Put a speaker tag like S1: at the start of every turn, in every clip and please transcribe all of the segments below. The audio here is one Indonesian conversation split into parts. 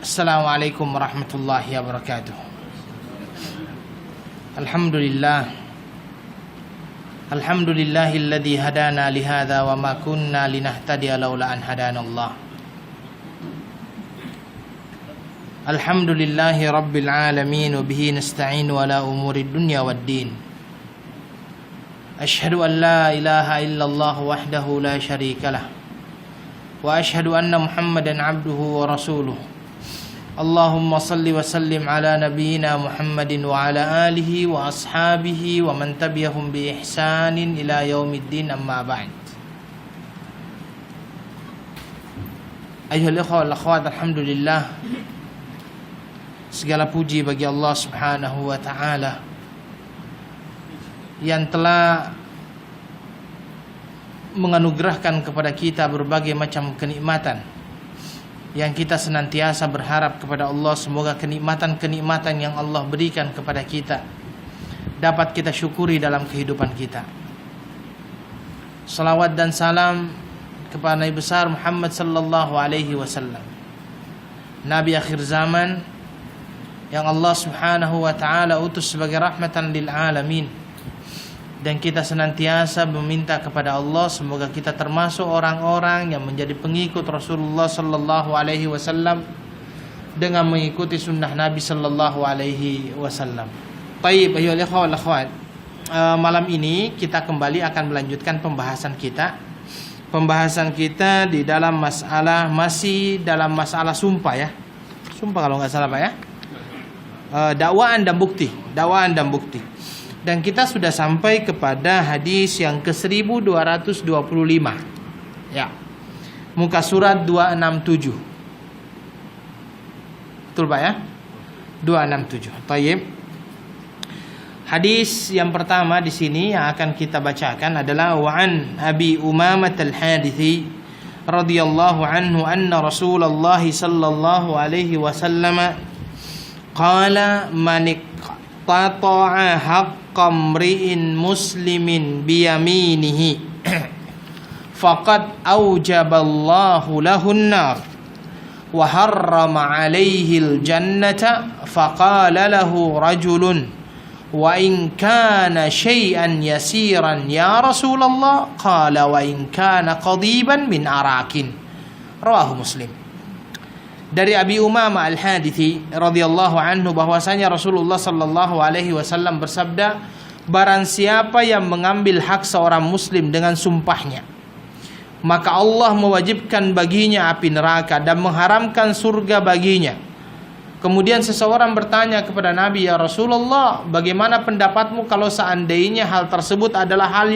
S1: Assalamualaikum warahmatullahi wabarakatuh. Alhamdulillah. Alhamdulillahilladzi hadana lihadza wa ma kunna linahtadiya laula an hadanallah. Alhamdulillahi rabbil alamin wa bihi nasta'inu ala umurid dunya waddin. Asyhadu an la ilaha illallah wahdahu la syarikalah wa asyhadu anna Muhammadan abduhu wa rasuluh. Allahumma salli wa sallim ala nabiyyina Muhammadin wa ala alihi wa ashabihi wa man tabi'ahum bi ihsanin ila yaumiddin, amma ba'd. Ayyuhal ikhwah wal akhwat, alhamdulillah, segala puji bagi Allah Subhanahu wa ta'ala yang telah menganugerahkan kepada kita berbagai macam kenikmatan, yang kita senantiasa berharap kepada Allah semoga kenikmatan-kenikmatan yang Allah berikan kepada kita dapat kita syukuri dalam kehidupan kita. Salawat dan salam kepada Nabi besar Muhammad sallallahu alaihi wasallam, Nabi akhir zaman yang Allah Subhanahu wa ta'ala utus sebagai rahmatan lil alamin. Dan kita senantiasa meminta kepada Allah semoga kita termasuk orang-orang yang menjadi pengikut Rasulullah sallallahu alaihi wasallam dengan mengikuti sunnah Nabi sallallahu alaihi wasallam. Baik, ayyuhal ikhwah wal akhwat, malam ini kita kembali akan melanjutkan pembahasan kita. Pembahasan kita di dalam masalah, masih dalam masalah sumpah ya. Sumpah kalau nggak salah Pak ya. Dakwaan dan bukti. Dan kita sudah sampai kepada hadis yang ke-1225. Ya. Muka surat 267. Betul Pak ya? 267. Tayyib. Hadis yang pertama di sini yang akan kita bacakan adalah wa'an Abi Umamah al-Hadithi radhiyallahu anhu anna Rasulullah sallallahu alaihi wasallam qala man iqtata'a haqqa imri'in muslimin biyaminihi faqad aujaballahu lahun nar wa harrama 'alaihi al-jannata faqala lahu rajulun wa in kana syai'an yasiran ya Rasulullah qala wa in kana qadiban min arakin. Rawahu Muslim. Dari Abi Umamah al-Hadithi radhiyallahu anhu bahwasanya Rasulullah sallallahu alaihi wasallam bersabda, barang siapa yang mengambil hak seorang muslim dengan sumpahnya, maka Allah mewajibkan baginya api neraka dan mengharamkan surga baginya. Kemudian seseorang bertanya kepada Nabi, ya Rasulullah, bagaimana pendapatmu kalau seandainya hal tersebut adalah hal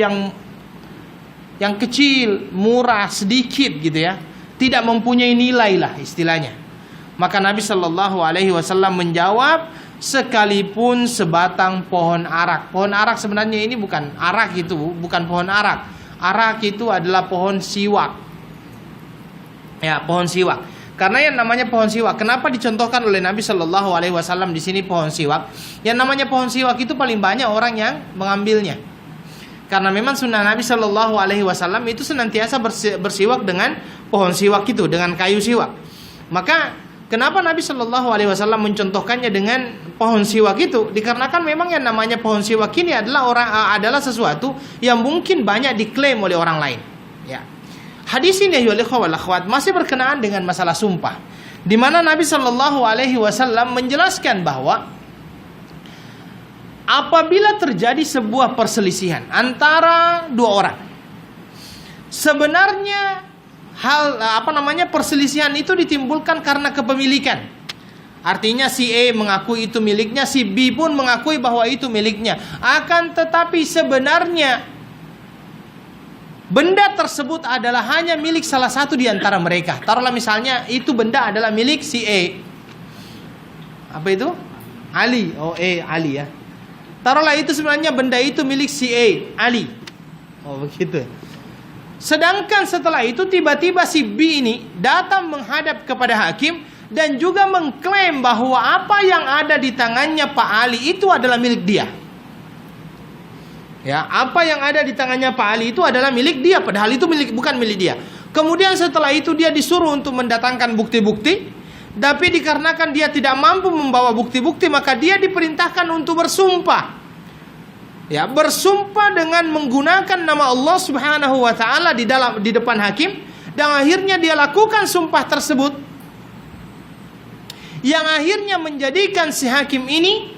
S1: yang kecil, murah, sedikit gitu ya, tidak mempunyai nilai lah istilahnya. Maka Nabi sallallahu alaihi wasallam menjawab, sekalipun sebatang pohon arak. Pohon arak sebenarnya ini bukan arak, itu bukan pohon arak. Arak itu adalah pohon siwak. Ya, pohon siwak. Karena yang namanya pohon siwak, kenapa dicontohkan oleh Nabi sallallahu alaihi wasallam di sini pohon siwak? Yang namanya pohon siwak itu paling banyak orang yang mengambilnya. Karena memang sunnah Nabi sallallahu alaihi wasallam itu senantiasa bersiwak dengan pohon siwak itu, dengan kayu siwak. Maka kenapa Nabi Shallallahu Alaihi Wasallam mencontohkannya dengan pohon siwak itu? Dikarenakan memang yang namanya pohon siwak ini adalah sesuatu yang mungkin banyak diklaim oleh orang lain. Ya. Hadis ini ya wal akhwat masih berkenaan dengan masalah sumpah, di mana Nabi Shallallahu Alaihi Wasallam menjelaskan bahwa apabila terjadi sebuah perselisihan antara dua orang, sebenarnya perselisihan itu ditimbulkan karena kepemilikan. Artinya si A mengakui itu miliknya, si B pun mengakui bahwa itu miliknya. Akan tetapi sebenarnya benda tersebut adalah hanya milik salah satu di antara mereka. Taruhlah misalnya itu benda adalah milik si A. Apa itu? Ali. Oh, Ali ya. Taruhlah itu sebenarnya benda itu milik si A, Ali. Oh, begitu. Sedangkan setelah itu tiba-tiba si B ini datang menghadap kepada hakim dan juga mengklaim bahwa apa yang ada di tangannya Pak Ali itu adalah milik dia. Ya, apa yang ada di tangannya Pak Ali itu adalah milik dia, padahal itu bukan milik dia. Kemudian setelah itu dia disuruh untuk mendatangkan bukti-bukti, Tapi dikarenakan dia tidak mampu membawa bukti-bukti, maka dia diperintahkan untuk bersumpah. Ya, bersumpah dengan menggunakan nama Allah Subhanahu wa taala di depan hakim, dan akhirnya dia lakukan sumpah tersebut, yang akhirnya menjadikan si hakim ini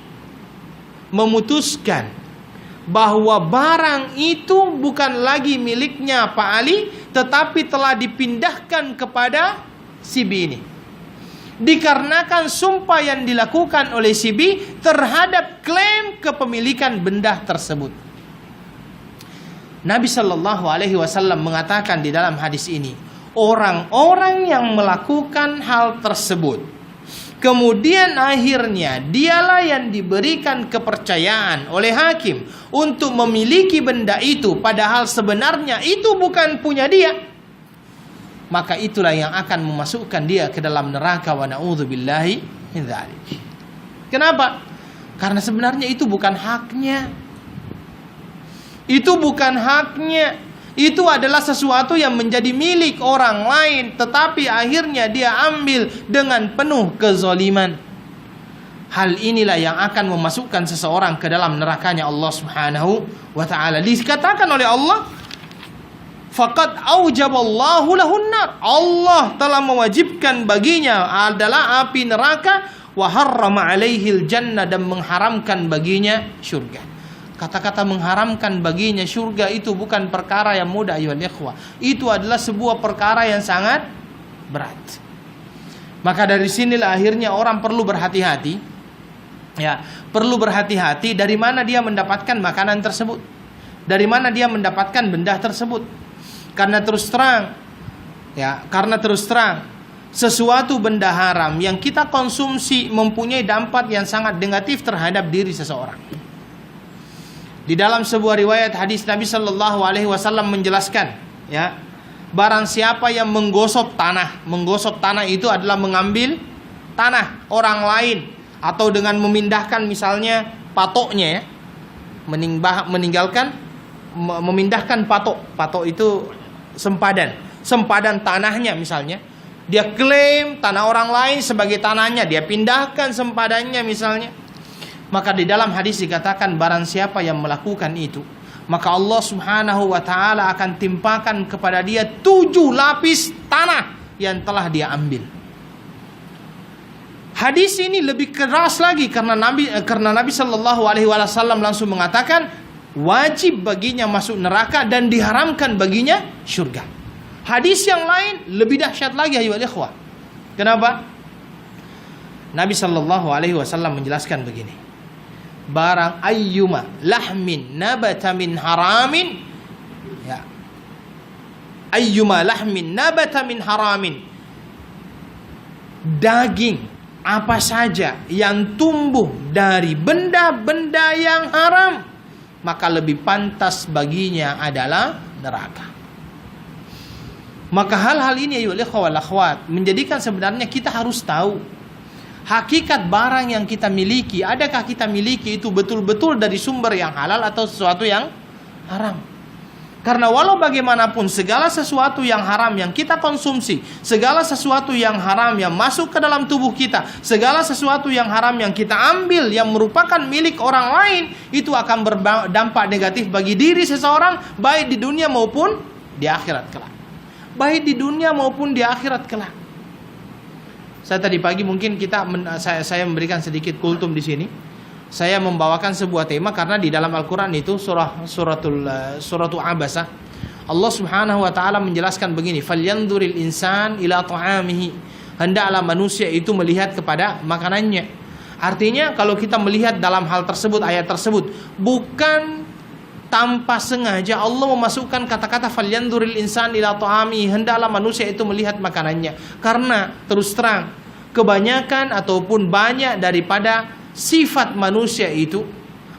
S1: memutuskan bahwa barang itu bukan lagi miliknya Pak Ali, tetapi telah dipindahkan kepada si B ini. Dikarenakan sumpah yang dilakukan oleh si B terhadap klaim kepemilikan benda tersebut. Nabi Shallallahu Alaihi Wasallam mengatakan di dalam hadis ini, orang-orang yang melakukan hal tersebut, kemudian akhirnya dialah yang diberikan kepercayaan oleh hakim untuk memiliki benda itu, padahal sebenarnya itu bukan punya dia, maka itulah yang akan memasukkan dia ke dalam neraka, wa na'udzubillahi min dzalik. Kenapa? Karena sebenarnya itu bukan haknya. Itu bukan haknya. Itu adalah sesuatu yang menjadi milik orang lain, tetapi akhirnya dia ambil dengan penuh kezaliman. Hal inilah yang akan memasukkan seseorang ke dalam nerakanya Allah Subhanahu wa taala. Dikatakan oleh Allah, faqad aujaballahu lahun nar. Allah telah mewajibkan baginya adalah api neraka, wa harrama alaihil jannah, dan mengharamkan baginya surga. Kata-kata mengharamkan baginya surga itu bukan perkara yang mudah, ayyuhal ikhwah. Itu adalah sebuah perkara yang sangat berat. Maka dari sinilah akhirnya orang perlu berhati-hati. Ya, perlu berhati-hati dari mana dia mendapatkan makanan tersebut, dari mana dia mendapatkan benda tersebut. Karena terus terang, sesuatu benda haram yang kita konsumsi mempunyai dampak yang sangat negatif terhadap diri seseorang. Di dalam sebuah riwayat hadis, Nabi Shallallahu Alaihi Wasallam menjelaskan, ya, barang siapa yang menggosok tanah itu adalah mengambil tanah orang lain, atau dengan memindahkan misalnya patoknya, ya, memindahkan patok itu sempadan tanahnya misalnya, dia klaim tanah orang lain sebagai tanahnya, dia pindahkan sempadannya misalnya. Maka di dalam hadis dikatakan barang siapa yang melakukan itu, maka Allah Subhanahu wa taala akan timpakan kepada dia 7 lapis tanah yang telah dia ambil. Hadis ini lebih keras lagi karena Nabi Shallallahu Alaihi Wasallam langsung mengatakan wajib baginya masuk neraka dan diharamkan baginya surga. Hadis yang lain lebih dahsyat lagi, ayyuhal ikhwah. Kenapa? Nabi Shallallahu Alaihi Wasallam menjelaskan begini: barang ayyuma lahmin nabata min haramin, ya, ayyuma lahmin nabata min haramin, daging apa saja yang tumbuh dari benda-benda yang haram, maka lebih pantas baginya adalah neraka. Maka hal-hal ini ayyuhal ikhwah wal akhwat menjadikan sebenarnya kita harus tahu hakikat barang yang kita miliki. Adakah kita miliki itu betul-betul dari sumber yang halal atau sesuatu yang haram? Karena walau bagaimanapun segala sesuatu yang haram yang kita konsumsi, segala sesuatu yang haram yang masuk ke dalam tubuh kita, segala sesuatu yang haram yang kita ambil yang merupakan milik orang lain, itu akan berdampak negatif bagi diri seseorang, baik di dunia maupun di akhirat kelak. Baik di dunia maupun di akhirat kelak. Saya tadi pagi mungkin saya memberikan sedikit kultum di sini. Saya membawakan sebuah tema karena di dalam Al-Quran itu suratul Abasa, Allah Subhanahu wa taala menjelaskan begini, falyanzuril insan ila ta'amihi, hendaklah manusia itu melihat kepada makanannya. Artinya kalau kita melihat dalam hal tersebut, ayat tersebut, bukan tanpa sengaja Allah memasukkan kata-kata falyanzuril insan ila ta'amihi, hendaklah manusia itu melihat makanannya. Karena terus terang kebanyakan ataupun banyak daripada sifat manusia itu,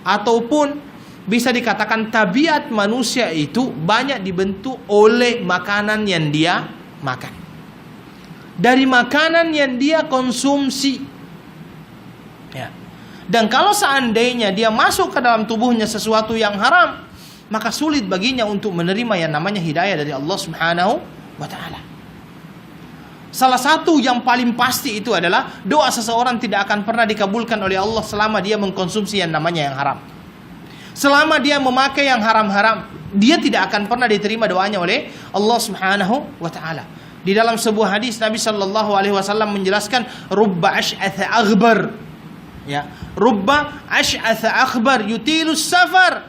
S1: ataupun bisa dikatakan tabiat manusia itu banyak dibentuk oleh makanan yang dia makan, dari makanan yang dia konsumsi, ya. Dan kalau seandainya dia masuk ke dalam tubuhnya sesuatu yang haram, maka sulit baginya untuk menerima yang namanya hidayah dari Allah Subhanahu wa ta'ala. Salah satu yang paling pasti itu adalah doa seseorang tidak akan pernah dikabulkan oleh Allah selama dia mengkonsumsi yang namanya yang haram. Selama dia memakai yang haram-haram, dia tidak akan pernah diterima doanya oleh Allah Subhanahu wa taala. Di dalam sebuah hadis Nabi sallallahu alaihi wasallam menjelaskan rubba asy'atha aghbar. Ya, rubba asy'atha aghbar yutilus safar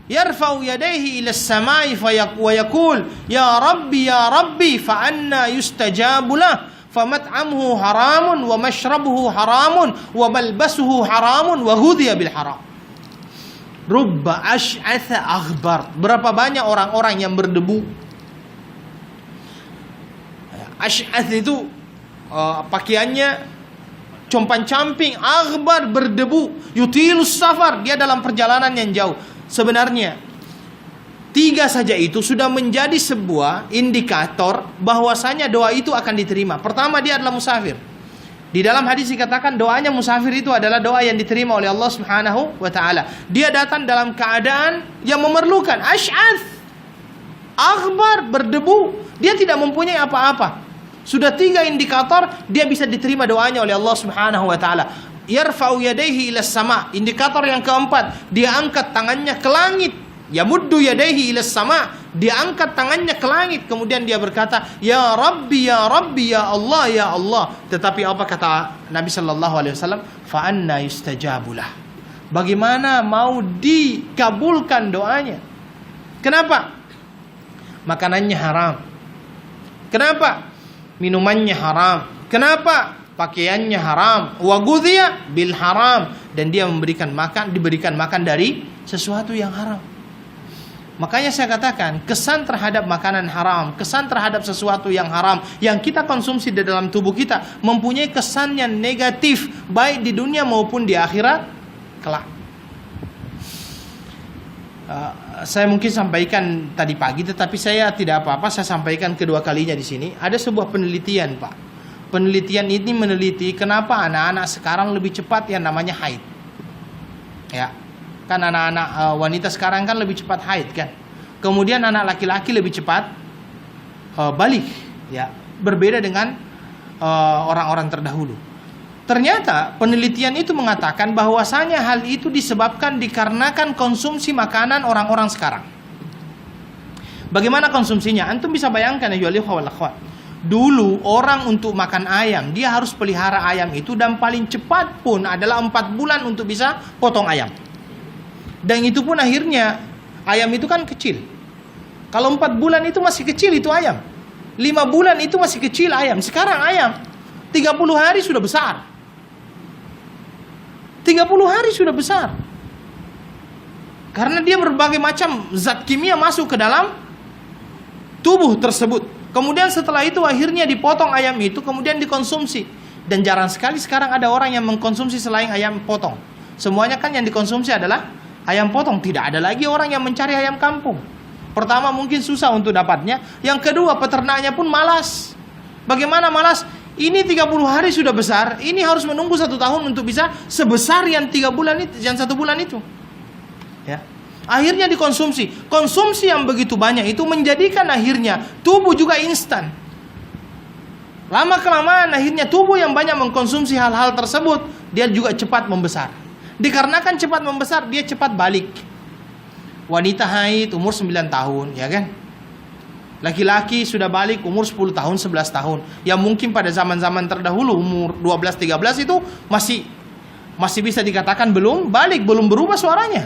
S1: yarfa'u yadayhi ila as-sama'i wa yaqul ya rabbi fa anna yustajabu lah famat'amuhu haramun wa mashrabuhu haramun wa malbasuhu haramun wa hudhiya bil haram. Rubba asy'atha aghbar. Berapa banyak orang-orang yang berdebu. Asy'ath itu pakaiannya compang-camping, aghbar, berdebu, yutilus safar, dia dalam perjalanan yang jauh. Sebenarnya 3 saja itu sudah menjadi sebuah indikator bahwasanya doa itu akan diterima. Pertama, dia adalah musafir. Di dalam hadis dikatakan doanya musafir itu adalah doa yang diterima oleh Allah Subhanahu wa taala. Dia datang dalam keadaan yang memerlukan, asy'ath, aghbar, berdebu, dia tidak mempunyai apa-apa. Sudah 3 indikator dia bisa diterima doanya oleh Allah Subhanahu wa taala. Yarfa'u yadayhi ila sama. Indikator yang keempat, dia angkat tangannya ke langit. Yamuddu yadayhi ila sama. Dia angkat tangannya ke langit, kemudian dia berkata, ya Rabbi, ya Rabbi, ya Allah, ya Allah. Tetapi apa kata Nabi sallallahu alaihi wasallam? Fa anna yustajabulah. Bagaimana mau dikabulkan doanya? Kenapa? Makanannya haram. Kenapa? Minumannya haram. Kenapa? Pakaiannya haram. Wa ghudhiya bil haram, dan dia diberikan makan dari sesuatu yang haram. Makanya saya katakan, kesan terhadap makanan haram, kesan terhadap sesuatu yang haram yang kita konsumsi di dalam tubuh kita mempunyai kesan yang negatif baik di dunia maupun di akhirat kelak. Saya mungkin sampaikan tadi pagi, tetapi saya tidak apa-apa, saya sampaikan kedua kalinya di sini. Ada sebuah penelitian, Pak. Penelitian ini meneliti kenapa anak-anak sekarang lebih cepat yang namanya haid. Ya, kan anak-anak wanita sekarang kan lebih cepat haid kan. Kemudian anak laki-laki lebih cepat balik. Ya, berbeda dengan orang-orang terdahulu. Ternyata penelitian itu mengatakan bahwasanya hal itu disebabkan dikarenakan konsumsi makanan orang-orang sekarang. Bagaimana konsumsinya? Antum bisa bayangkan ya, dulu orang untuk makan ayam, dia harus pelihara ayam itu, dan paling cepat pun adalah 4 bulan untuk bisa potong ayam. Dan itu pun akhirnya ayam itu kan kecil. Kalau 4 bulan itu masih kecil itu ayam. 5 bulan itu masih kecil ayam. Sekarang ayam 30 hari sudah besar. 30 hari sudah besar. Karena dia berbagai macam zat kimia masuk ke dalam tubuh tersebut. Kemudian setelah itu akhirnya dipotong ayam itu, kemudian dikonsumsi. Dan jarang sekali sekarang ada orang yang mengkonsumsi selain ayam potong. Semuanya kan yang dikonsumsi adalah ayam potong. Tidak ada lagi orang yang mencari ayam kampung. Pertama, mungkin susah untuk dapatnya. Yang kedua, peternaknya pun malas. Bagaimana malas? Ini 30 hari sudah besar, ini harus menunggu 1 tahun untuk bisa sebesar yang 3 bulan itu, yang 1 bulan itu. Ya. Akhirnya dikonsumsi. Konsumsi yang begitu banyak itu menjadikan akhirnya tubuh juga instan. Lama kelamaan akhirnya tubuh yang banyak mengkonsumsi hal-hal tersebut, dia juga cepat membesar. Dikarenakan cepat membesar, dia cepat balik. Wanita haid umur 9 tahun, ya kan? Laki-laki sudah balik umur 10 tahun, 11 tahun. Yang mungkin pada zaman-zaman terdahulu umur 12, 13 itu masih bisa dikatakan belum balik, belum berubah suaranya.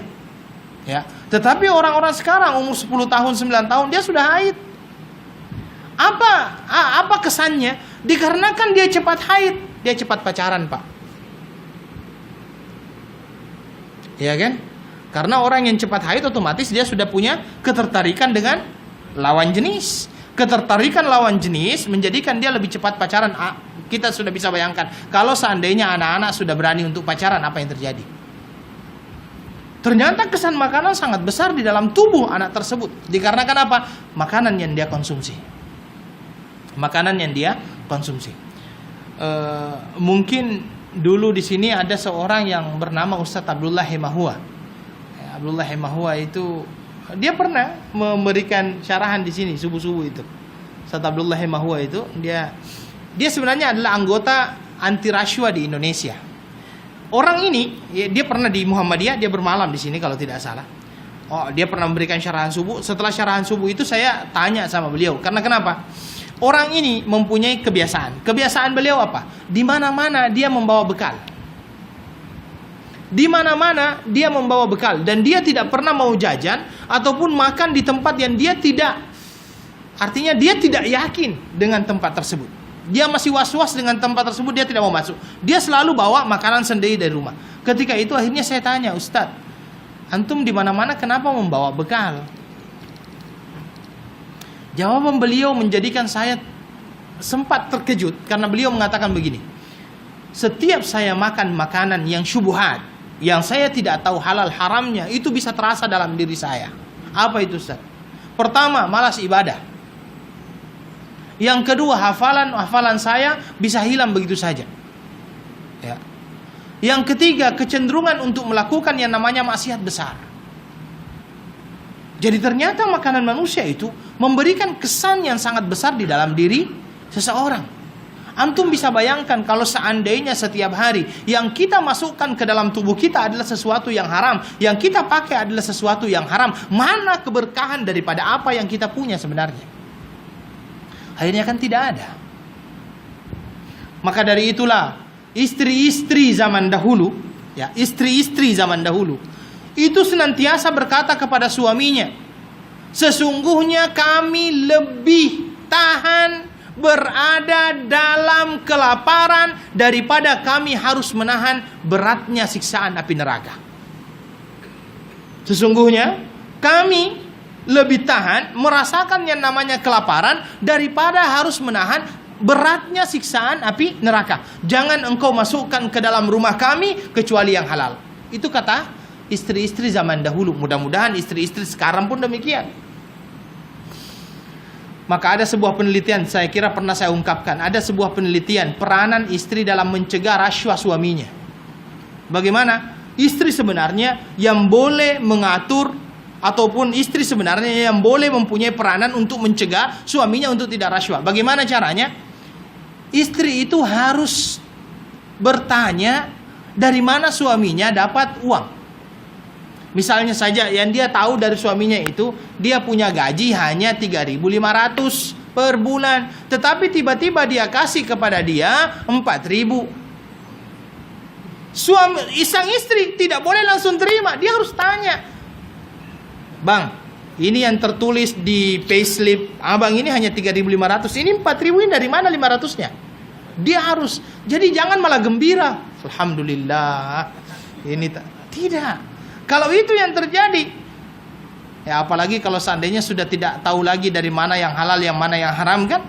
S1: Ya. Tetapi orang-orang sekarang umur 10 tahun, 9 tahun dia sudah haid. Apa kesannya? Dikarenakan dia cepat haid, dia cepat pacaran, Pak. Ya kan? Karena orang yang cepat haid otomatis dia sudah punya ketertarikan dengan lawan jenis. Ketertarikan lawan jenis menjadikan dia lebih cepat pacaran. Kita sudah bisa bayangkan kalau seandainya anak-anak sudah berani untuk pacaran, apa yang terjadi? Ternyata kesan makanan sangat besar di dalam tubuh anak tersebut. Dikarenakan apa? Makanan yang dia konsumsi. Makanan yang dia konsumsi. Mungkin dulu di sini ada seorang yang bernama Ustadz Abdullah Hemahua. Abdullah Hemahua itu dia pernah memberikan syarahan di sini subuh-subuh itu. Ustaz Abdullah Hemahua itu dia Dia sebenarnya adalah anggota anti rashwa di Indonesia. Orang ini, dia pernah di Muhammadiyah, dia bermalam di sini kalau tidak salah. Oh, dia pernah memberikan syarahan subuh. Setelah syarahan subuh itu saya tanya sama beliau, karena kenapa? Orang ini mempunyai kebiasaan. Kebiasaan beliau apa? Di mana-mana dia membawa bekal. Di mana-mana dia membawa bekal, dan dia tidak pernah mau jajan ataupun makan di tempat yang dia tidak, artinya dia tidak yakin dengan tempat tersebut. Dia masih was-was dengan tempat tersebut, dia tidak mau masuk. Dia selalu bawa makanan sendiri dari rumah. Ketika itu akhirnya saya tanya, Ustadz, antum di mana-mana kenapa membawa bekal? Jawaban beliau menjadikan saya sempat terkejut, karena beliau mengatakan begini: setiap saya makan makanan yang syubhat, yang saya tidak tahu halal haramnya, itu bisa terasa dalam diri saya. Apa itu, Ustaz? Pertama, malas ibadah. Yang kedua, hafalan saya bisa hilang begitu saja. Ya. Yang ketiga, kecenderungan untuk melakukan yang namanya maksiat besar. Jadi ternyata makanan manusia itu memberikan kesan yang sangat besar di dalam diri seseorang. Antum bisa bayangkan kalau seandainya setiap hari yang kita masukkan ke dalam tubuh kita adalah sesuatu yang haram, yang kita pakai adalah sesuatu yang haram, mana keberkahan daripada apa yang kita punya sebenarnya? Akhirnya kan tidak ada. Maka dari itulah istri-istri zaman dahulu, ya, istri-istri zaman dahulu itu senantiasa berkata kepada suaminya, sesungguhnya kami lebih tahan berada dalam kelaparan daripada kami harus menahan beratnya siksaan api neraka. Sesungguhnya kami lebih tahan merasakan yang namanya kelaparan daripada harus menahan beratnya siksaan api neraka. Jangan engkau masukkan ke dalam rumah kami kecuali yang halal. Itu kata istri-istri zaman dahulu. Mudah-mudahan istri-istri sekarang pun demikian. Maka ada sebuah penelitian, saya kira pernah saya ungkapkan, ada sebuah penelitian peranan istri dalam mencegah rashwa suaminya. Bagaimana? Istri sebenarnya yang boleh mengatur, ataupun istri sebenarnya yang boleh mempunyai peranan untuk mencegah suaminya untuk tidak rashwa. Bagaimana caranya? Istri itu harus bertanya dari mana suaminya dapat uang. Misalnya saja yang dia tahu dari suaminya itu, dia punya gaji hanya 3.500 per bulan, tetapi tiba-tiba dia kasih kepada dia 4.000. Sang istri tidak boleh langsung terima, dia harus tanya, Bang, ini yang tertulis di payslip abang ini hanya 3.500, ini 4.000 ini dari mana 500-nya? Dia harus, jadi jangan malah gembira, alhamdulillah, ini tidak. Kalau itu yang terjadi, ya apalagi kalau seandainya sudah tidak tahu lagi dari mana yang halal, yang mana yang haram kan,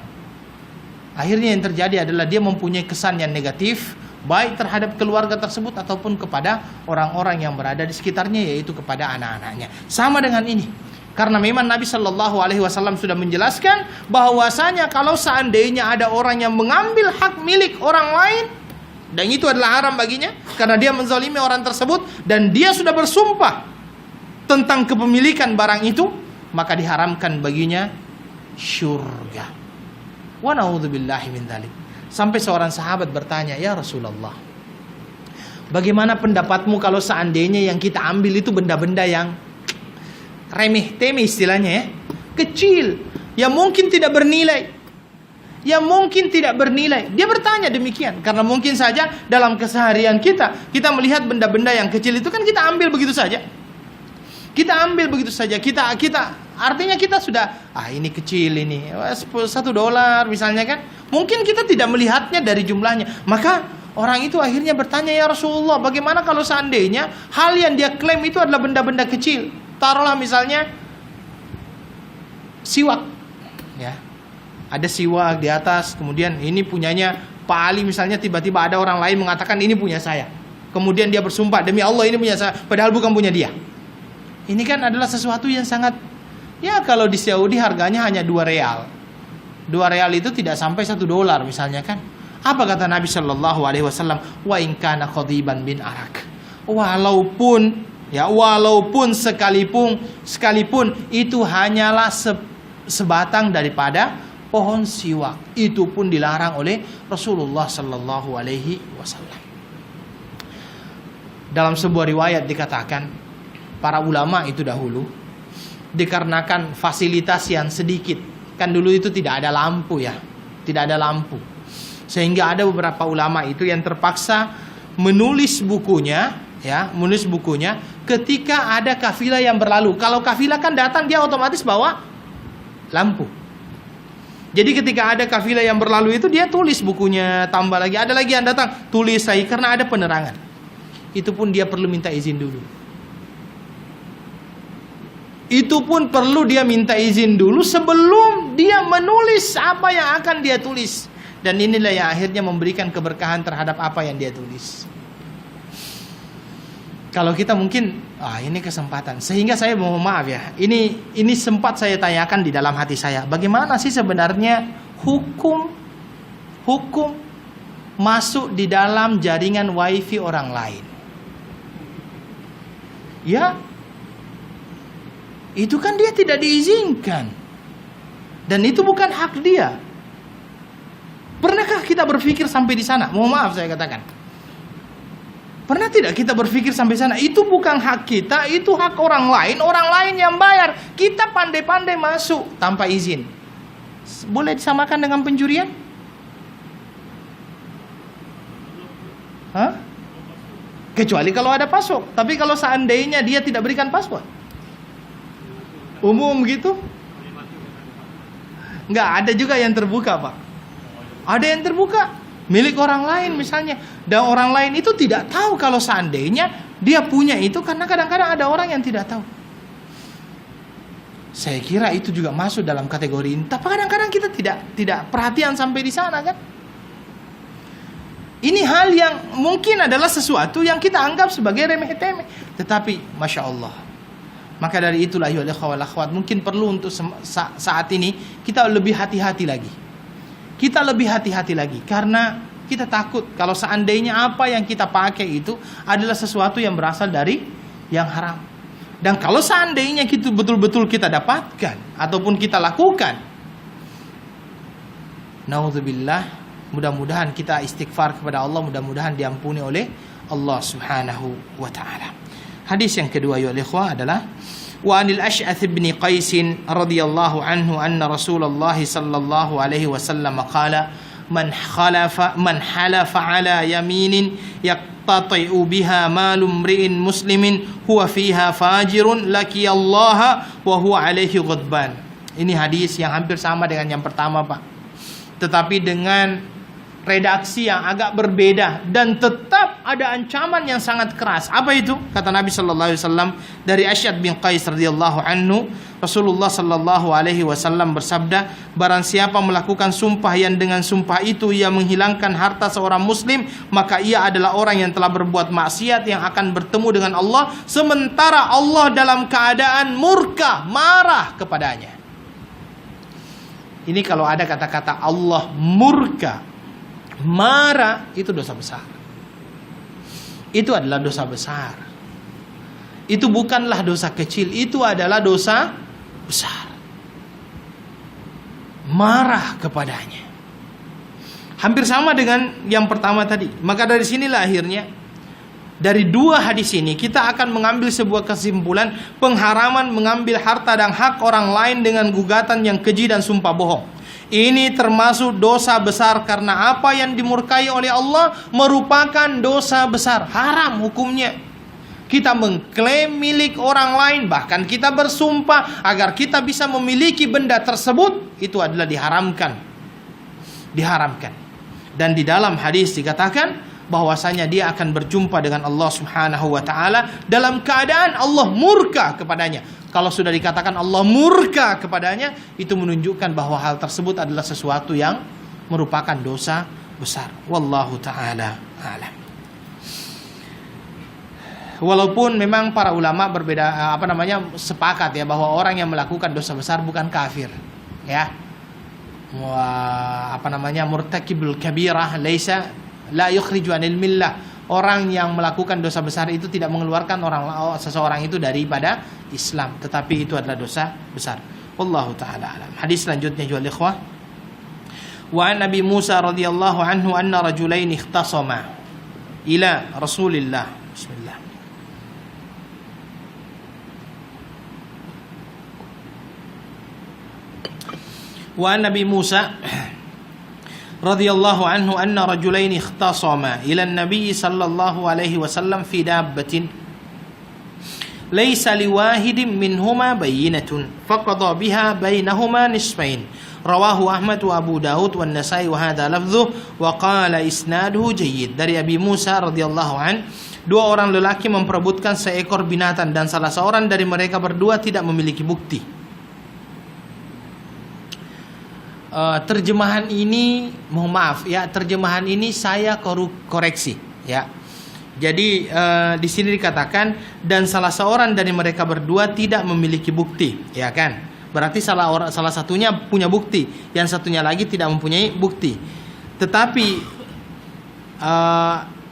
S1: akhirnya yang terjadi adalah dia mempunyai kesan yang negatif, baik terhadap keluarga tersebut ataupun kepada orang-orang yang berada di sekitarnya, yaitu kepada anak-anaknya. Sama dengan ini, karena memang Nabi Shallallahu Alaihi Wasallam sudah menjelaskan bahwasanya kalau seandainya ada orang yang mengambil hak milik orang lain, dan itu adalah haram baginya karena dia menzalimi orang tersebut, dan dia sudah bersumpah tentang kepemilikan barang itu, maka diharamkan baginya syurga. Wa na'udzubillahi min dzalik. Sampai seorang sahabat bertanya, ya Rasulullah, bagaimana pendapatmu kalau seandainya yang kita ambil itu benda-benda yang remeh-temeh istilahnya, ya, kecil, yang mungkin tidak bernilai, yang mungkin tidak bernilai. Dia bertanya demikian karena mungkin saja dalam keseharian kita melihat benda-benda yang kecil itu kan kita ambil begitu saja. Kita ambil begitu saja. Kita artinya kita sudah, ini kecil, ini $1 misalnya kan. Mungkin kita tidak melihatnya dari jumlahnya. Maka orang itu akhirnya bertanya, ya Rasulullah, bagaimana kalau seandainya hal yang dia klaim itu adalah benda-benda kecil? Taruhlah misalnya siwak, ya. Ada siwak di atas, kemudian ini punyanya Pak Ali misalnya, tiba-tiba ada orang lain mengatakan ini punya saya. Kemudian dia bersumpah, demi Allah ini punya saya, padahal bukan punya dia. Ini kan adalah sesuatu yang sangat, ya kalau di Saudi harganya hanya 2 real. 2 real itu tidak sampai $1 misalnya kan. Apa kata Nabi Shallallahu Alaihi Wasallam? Wa in kana khadiban bin arak. Walaupun sekalipun itu hanyalah sebatang daripada pohon siwak. Itu pun dilarang oleh Rasulullah sallallahu alaihi wasallam. Dalam sebuah riwayat dikatakan, para ulama itu dahulu dikarenakan fasilitas yang sedikit, kan dulu itu tidak ada lampu ya, tidak ada lampu, sehingga ada beberapa ulama itu yang terpaksa menulis bukunya ketika ada kafilah yang berlalu. Kalau kafilah kan datang, dia otomatis bawa lampu. Jadi ketika ada kafilah yang berlalu itu, dia tulis bukunya, tambah lagi, ada lagi yang datang, tulis lagi, karena ada penerangan. Itu pun dia perlu minta izin dulu. Itu pun perlu dia minta izin dulu sebelum dia menulis apa yang akan dia tulis. Dan inilah yang akhirnya memberikan keberkahan terhadap apa yang dia tulis. Kalau kita mungkin, ini kesempatan. Sehingga saya mohon maaf ya, ini sempat saya tanyakan di dalam hati saya. Bagaimana sih sebenarnya hukum masuk di dalam jaringan wifi orang lain? Ya, itu kan dia tidak diizinkan. Dan itu bukan hak dia. Pernahkah kita berpikir sampai di sana? Mohon maaf saya katakan. Pernah tidak kita berpikir sampai sana? Itu bukan hak kita, itu hak orang lain yang bayar. Kita pandai-pandai masuk tanpa izin. Boleh disamakan dengan pencurian? Hah? Kecuali kalau ada password. Tapi kalau seandainya dia tidak berikan password, umum gitu? Enggak, ada juga yang terbuka, Pak. Ada yang terbuka, milik orang lain misalnya. Dan orang lain itu tidak tahu kalau seandainya dia punya itu, karena kadang-kadang ada orang yang tidak tahu. Saya kira itu juga masuk dalam kategori ini. Tapi kadang-kadang kita tidak perhatian sampai di sana kan. Ini hal yang mungkin adalah sesuatu yang kita anggap sebagai remeh-temeh. Tetapi Masya Allah. Maka dari itulah ya akhwat, mungkin perlu untuk saat ini kita lebih hati-hati lagi. Kita lebih hati-hati lagi, karena kita takut kalau seandainya apa yang kita pakai itu adalah sesuatu yang berasal dari yang haram. Dan kalau seandainya itu betul-betul kita dapatkan ataupun kita lakukan, naudzubillah, mudah-mudahan kita istighfar kepada Allah, mudah-mudahan diampuni oleh Allah Subhanahu wa taala. Hadis yang kedua ya ikhwah adalah wa anil Asy'ath bin Qais radhiyallahu anhu anna Rasulullah sallallahu alaihi wasallam qala man halafa ala yaminin yaqtati'u biha malum mri'in muslimin huwa fiha fajirun laqiyallaha wa huwa alaihi ghadban. Ini hadis yang hampir sama dengan yang pertama, Pak. Tetapi dengan redaksi yang agak berbeda dan tetap ada ancaman yang sangat keras. Apa itu? Kata Nabi sallallahu alaihi wasallam dari Asy'ath bin Qais radhiyallahu anhu, Rasulullah sallallahu alaihi wasallam bersabda, barang siapa melakukan sumpah yang dengan sumpah itu ia menghilangkan harta seorang muslim, maka ia adalah orang yang telah berbuat maksiat yang akan bertemu dengan Allah sementara Allah dalam keadaan murka, marah kepadanya. Ini kalau ada kata-kata Allah murka, marah, itu dosa besar. Itu adalah dosa besar. Itu bukanlah dosa kecil, itu adalah dosa besar. Marah kepadanya. Hampir sama dengan yang pertama tadi. Maka dari sinilah akhirnya dari dua hadis ini kita akan mengambil sebuah kesimpulan pengharaman mengambil harta dan hak orang lain dengan gugatan yang keji dan sumpah bohong. Ini termasuk dosa besar karena apa yang dimurkai oleh Allah merupakan dosa besar, haram hukumnya. Kita mengklaim milik orang lain, bahkan kita bersumpah agar kita bisa memiliki benda tersebut, itu adalah diharamkan. Diharamkan. Dan di dalam hadis dikatakan bahwasanya dia akan berjumpa dengan Allah Subhanahu wa taala dalam keadaan Allah murka kepadanya. Kalau sudah dikatakan Allah murka kepadanya, itu menunjukkan bahwa hal tersebut adalah sesuatu yang merupakan dosa besar. Wallahu taala alam. Walaupun memang para ulama berbeda sepakat ya bahwa orang yang melakukan dosa besar bukan kafir, ya. Murtakibul kabirah la yukhriju anil millah. Orang yang melakukan dosa besar itu tidak mengeluarkan seseorang itu daripada Islam, tetapi itu adalah dosa besar. Wallahu taala alam. Hadis selanjutnya juga ikhwah Wa an Nabi Musa radhiyallahu anhu anna rajulain ikhtasama ila Rasulillah. Bismillah. Wa an Nabi Musa radhiyallahu anhu anna rajulain ikhtasama ila an-nabiy sallallahu alaihi wasallam fi dabbatin laysa liwahidin minhuma bayyinatun faqada biha bainahuma nisfain. Rawahu Ahmad wa Abu Daud wa An-Nasai wa hadha lafdhuh wa qala isnaduhu jayyid. Dari Abi Musa radhiyallahu an, dua orang lelaki memperebutkan seekor binatang dan salah seorang dari mereka berdua tidak memiliki bukti. Terjemahan ini, mohon maaf ya, terjemahan ini saya koreksi ya. Jadi di sini dikatakan dan salah seorang dari mereka berdua tidak memiliki bukti, ya kan? Berarti salah satunya punya bukti, yang satunya lagi tidak mempunyai bukti. Tetapi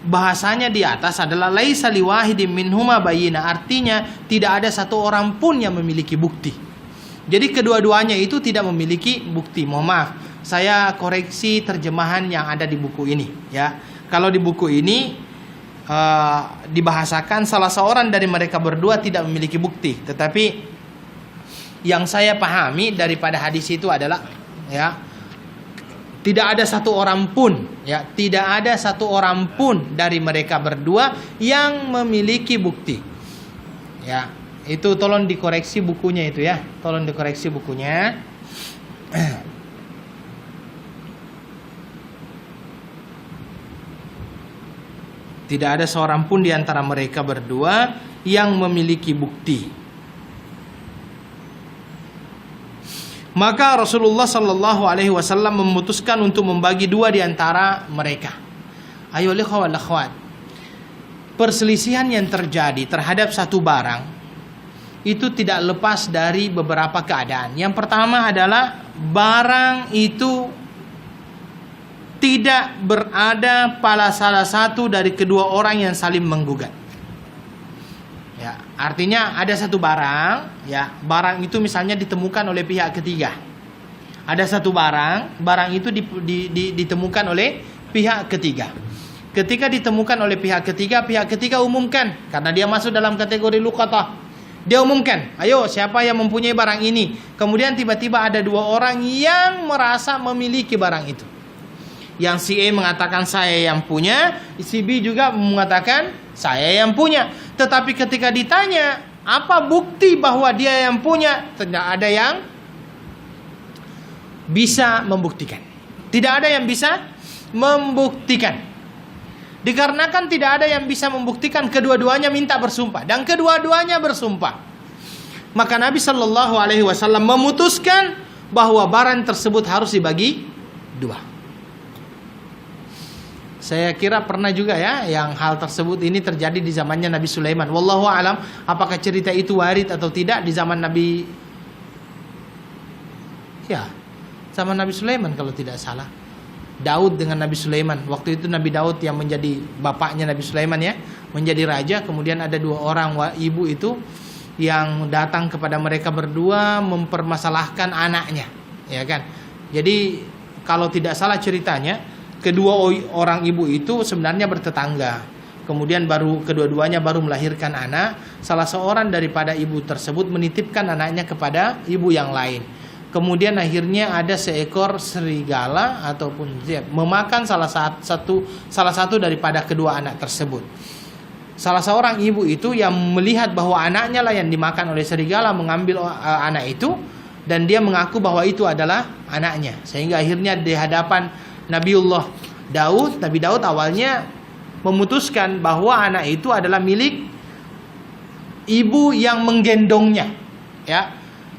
S1: bahasanya di atas adalah laisa liwahidin minhuma bayyina, artinya tidak ada satu orang pun yang memiliki bukti. Jadi kedua-duanya itu tidak memiliki bukti. Mohon maaf, saya koreksi terjemahan yang ada di buku ini ya. Kalau di buku ini dibahasakan salah seorang dari mereka berdua tidak memiliki bukti. Tetapi yang saya pahami daripada hadis itu adalah ya, tidak ada satu orang pun ya, tidak ada satu orang pun dari mereka berdua yang memiliki bukti. Ya, itu tolong dikoreksi bukunya itu ya. Tolong dikoreksi bukunya. Tidak ada seorang pun di antara mereka berdua yang memiliki bukti. Maka Rasulullah sallallahu alaihi wasallam memutuskan untuk membagi dua di antara mereka. Ayo ikhwah wal akhwat. Perselisihan yang terjadi terhadap satu barang itu tidak lepas dari beberapa keadaan. Yang pertama adalah barang itu tidak berada pada salah satu dari kedua orang yang saling menggugat. Ya, artinya ada satu barang, ya, barang itu misalnya ditemukan oleh pihak ketiga. Ada satu barang itu ditemukan oleh pihak ketiga. Ketika ditemukan oleh pihak ketiga umumkan karena dia masuk dalam kategori luqatah. Dia umumkan, ayo siapa yang mempunyai barang ini. Kemudian tiba-tiba ada dua orang yang merasa memiliki barang itu. Yang si A mengatakan saya yang punya, si B juga mengatakan saya yang punya. Tetapi ketika ditanya apa bukti bahwa dia yang punya, tidak ada yang bisa membuktikan. Tidak ada yang bisa membuktikan. Dikarenakan tidak ada yang bisa membuktikan, kedua-duanya minta bersumpah dan kedua-duanya bersumpah. Maka Nabi Shallallahu Alaihi Wasallam memutuskan bahwa barang tersebut harus dibagi dua. Saya kira pernah juga ya yang hal tersebut ini terjadi di zamannya Nabi Sulaiman. Wallahu alam, apakah cerita itu warid atau tidak di zaman Nabi? Ya, zaman Nabi Sulaiman kalau tidak salah. Daud dengan Nabi Sulaiman. Waktu itu Nabi Daud yang menjadi bapaknya Nabi Sulaiman ya, menjadi raja. Kemudian ada dua orang ibu itu yang datang kepada mereka berdua mempermasalahkan anaknya, ya kan? Jadi kalau tidak salah ceritanya, kedua orang ibu itu sebenarnya bertetangga. Kemudian kedua-duanya baru melahirkan anak. Salah seorang daripada ibu tersebut menitipkan anaknya kepada ibu yang lain. Kemudian akhirnya ada seekor serigala ataupun memakan salah satu daripada kedua anak tersebut. Salah seorang ibu itu yang melihat bahwa anaknya lah yang dimakan oleh serigala mengambil anak itu dan dia mengaku bahwa itu adalah anaknya. Sehingga akhirnya di hadapan Nabi Daud awalnya memutuskan bahwa anak itu adalah milik ibu yang menggendongnya, ya.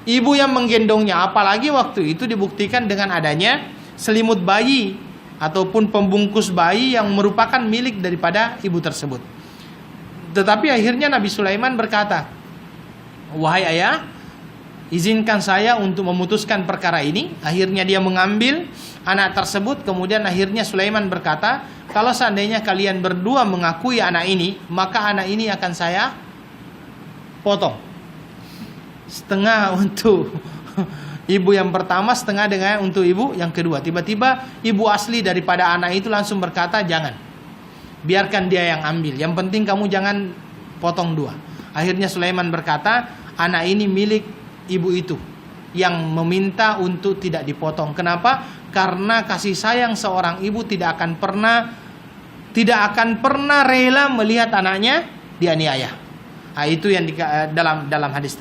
S1: Ibu yang menggendongnya, apalagi waktu itu dibuktikan dengan adanya selimut bayi ataupun pembungkus bayi yang merupakan milik daripada ibu tersebut. Tetapi akhirnya Nabi Sulaiman berkata, "Wahai ayah, izinkan saya untuk memutuskan perkara ini." Akhirnya dia mengambil anak tersebut. Kemudian akhirnya Sulaiman berkata, "Kalau seandainya kalian berdua mengakui anak ini, maka anak ini akan saya potong setengah untuk Ibu yang pertama setengah dengan untuk ibu yang kedua. Tiba-tiba ibu asli daripada anak itu langsung berkata, jangan, biarkan dia yang ambil, yang penting kamu jangan potong dua. Akhirnya Sulaiman berkata, anak ini milik ibu itu yang meminta untuk tidak dipotong. Kenapa? Karena kasih sayang seorang ibu tidak akan pernah rela melihat anaknya dianiaya. Nah, itu yang dalam hadis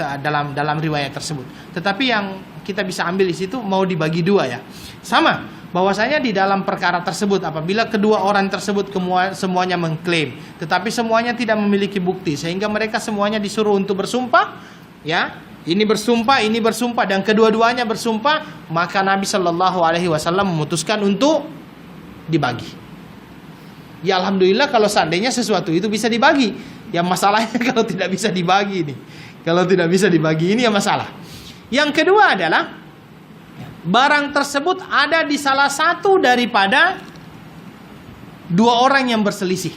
S1: dalam riwayat tersebut. Tetapi yang kita bisa ambil di situ mau dibagi dua ya. Sama, bahwasanya di dalam perkara tersebut apabila kedua orang tersebut semuanya mengklaim, tetapi semuanya tidak memiliki bukti sehingga mereka semuanya disuruh untuk bersumpah, ya. Ini bersumpah dan kedua-duanya bersumpah, maka Nabi Shallallahu Alaihi Wasallam memutuskan untuk dibagi. Ya alhamdulillah kalau seandainya sesuatu itu bisa dibagi. Yang masalahnya kalau tidak bisa dibagi nih. Kalau tidak bisa dibagi ini ya masalah. Yang kedua adalah barang tersebut ada di salah satu daripada dua orang yang berselisih.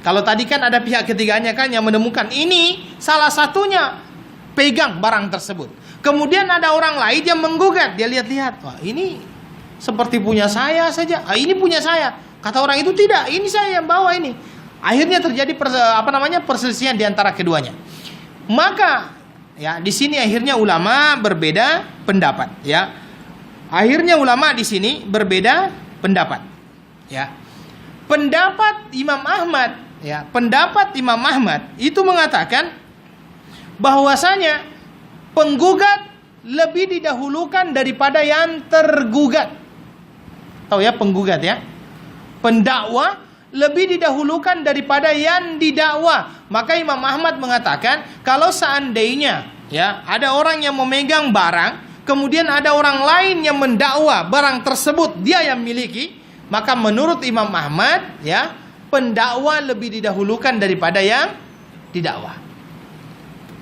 S1: Kalau tadi kan ada pihak ketiganya kan yang menemukan, ini salah satunya pegang barang tersebut. Kemudian ada orang lain yang menggugat, dia lihat-lihat, wah ini seperti punya saya saja. Ini punya saya. Kata orang itu tidak, ini saya yang bawa ini. Akhirnya terjadi perselisihan di antara keduanya. Maka ya di sini akhirnya ulama berbeda pendapat ya. Akhirnya ulama di sini berbeda pendapat ya. Pendapat Imam Ahmad itu mengatakan bahwasanya penggugat lebih didahulukan daripada yang tergugat. Tahu ya penggugat ya? Pendakwa lebih didahulukan daripada yang didakwa. Maka Imam Ahmad mengatakan kalau seandainya ya ada orang yang memegang barang, kemudian ada orang lain yang mendakwa barang tersebut dia yang miliki, maka menurut Imam Ahmad ya pendakwa lebih didahulukan daripada yang didakwa.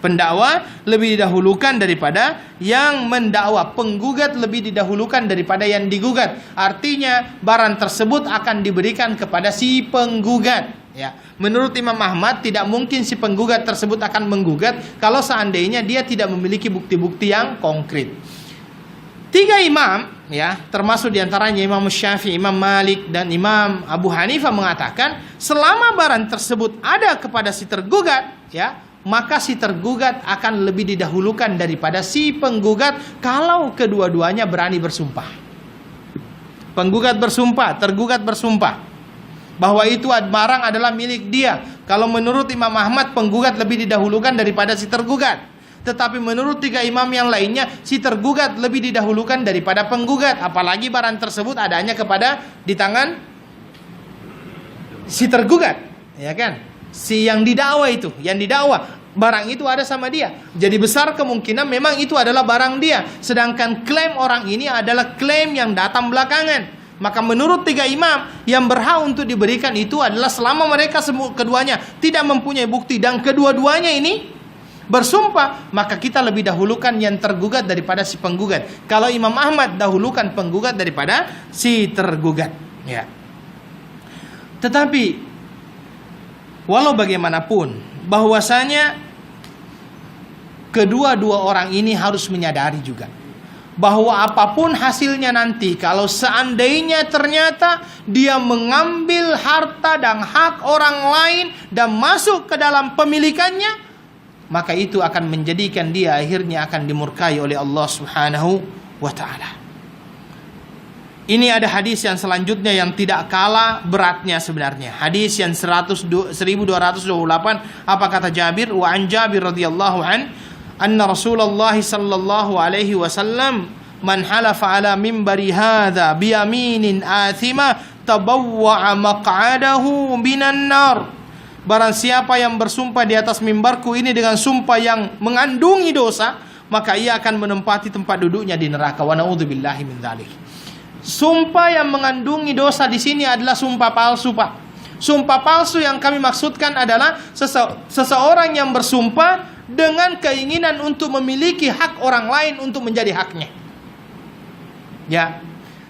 S1: Pendakwa lebih didahulukan daripada yang mendakwa. Penggugat lebih didahulukan daripada yang digugat. Artinya barang tersebut akan diberikan kepada si penggugat. Ya, menurut Imam Ahmad tidak mungkin si penggugat tersebut akan menggugat kalau seandainya dia tidak memiliki bukti-bukti yang konkret. Tiga imam, ya, termasuk diantaranya Imam Syafi'i, Imam Malik, dan Imam Abu Hanifah mengatakan selama barang tersebut ada kepada si tergugat, ya, maka si tergugat akan lebih didahulukan daripada si penggugat kalau kedua-duanya berani bersumpah. Penggugat bersumpah, tergugat bersumpah bahwa itu barang adalah milik dia. Kalau menurut Imam Ahmad, penggugat lebih didahulukan daripada si tergugat. Tetapi menurut tiga imam yang lainnya, si tergugat lebih didahulukan daripada penggugat. Apalagi barang tersebut adanya di tangan si tergugat, ya kan? Si yang didakwa itu, yang didakwa barang itu ada sama dia. Jadi besar kemungkinan memang itu adalah barang dia. Sedangkan klaim orang ini adalah klaim yang datang belakangan. Maka menurut tiga imam yang berhak untuk diberikan itu adalah selama mereka keduanya tidak mempunyai bukti dan kedua-duanya ini bersumpah, maka kita lebih dahulukan yang tergugat daripada si penggugat. Kalau Imam Ahmad dahulukan penggugat daripada si tergugat, ya. Tetapi walau bagaimanapun, bahwasanya kedua-dua orang ini harus menyadari juga bahwa apapun hasilnya nanti, kalau seandainya ternyata dia mengambil harta dan hak orang lain dan masuk ke dalam pemilikannya, maka itu akan menjadikan dia akhirnya akan dimurkai oleh Allah Subhanahu wa ta'ala. Ini ada hadis yang selanjutnya yang tidak kalah beratnya sebenarnya. Hadis yang 1228, apa kata Jabir? Wa an Jabir radhiyallahu an anna Rasulullah sallallahu alaihi wasallam man halafa ala mimbari hadza bi yaminin athima tabawwa'a maq'adahu minan nar. Barang siapa yang bersumpah di atas mimbarku ini dengan sumpah yang mengandungi dosa, maka ia akan menempati tempat duduknya di neraka. Wa na'udzubillahi min dzalik. Sumpah yang mengandungi dosa di sini adalah sumpah palsu, Pak. Sumpah palsu yang kami maksudkan adalah seseorang yang bersumpah dengan keinginan untuk memiliki hak orang lain untuk menjadi haknya. Ya.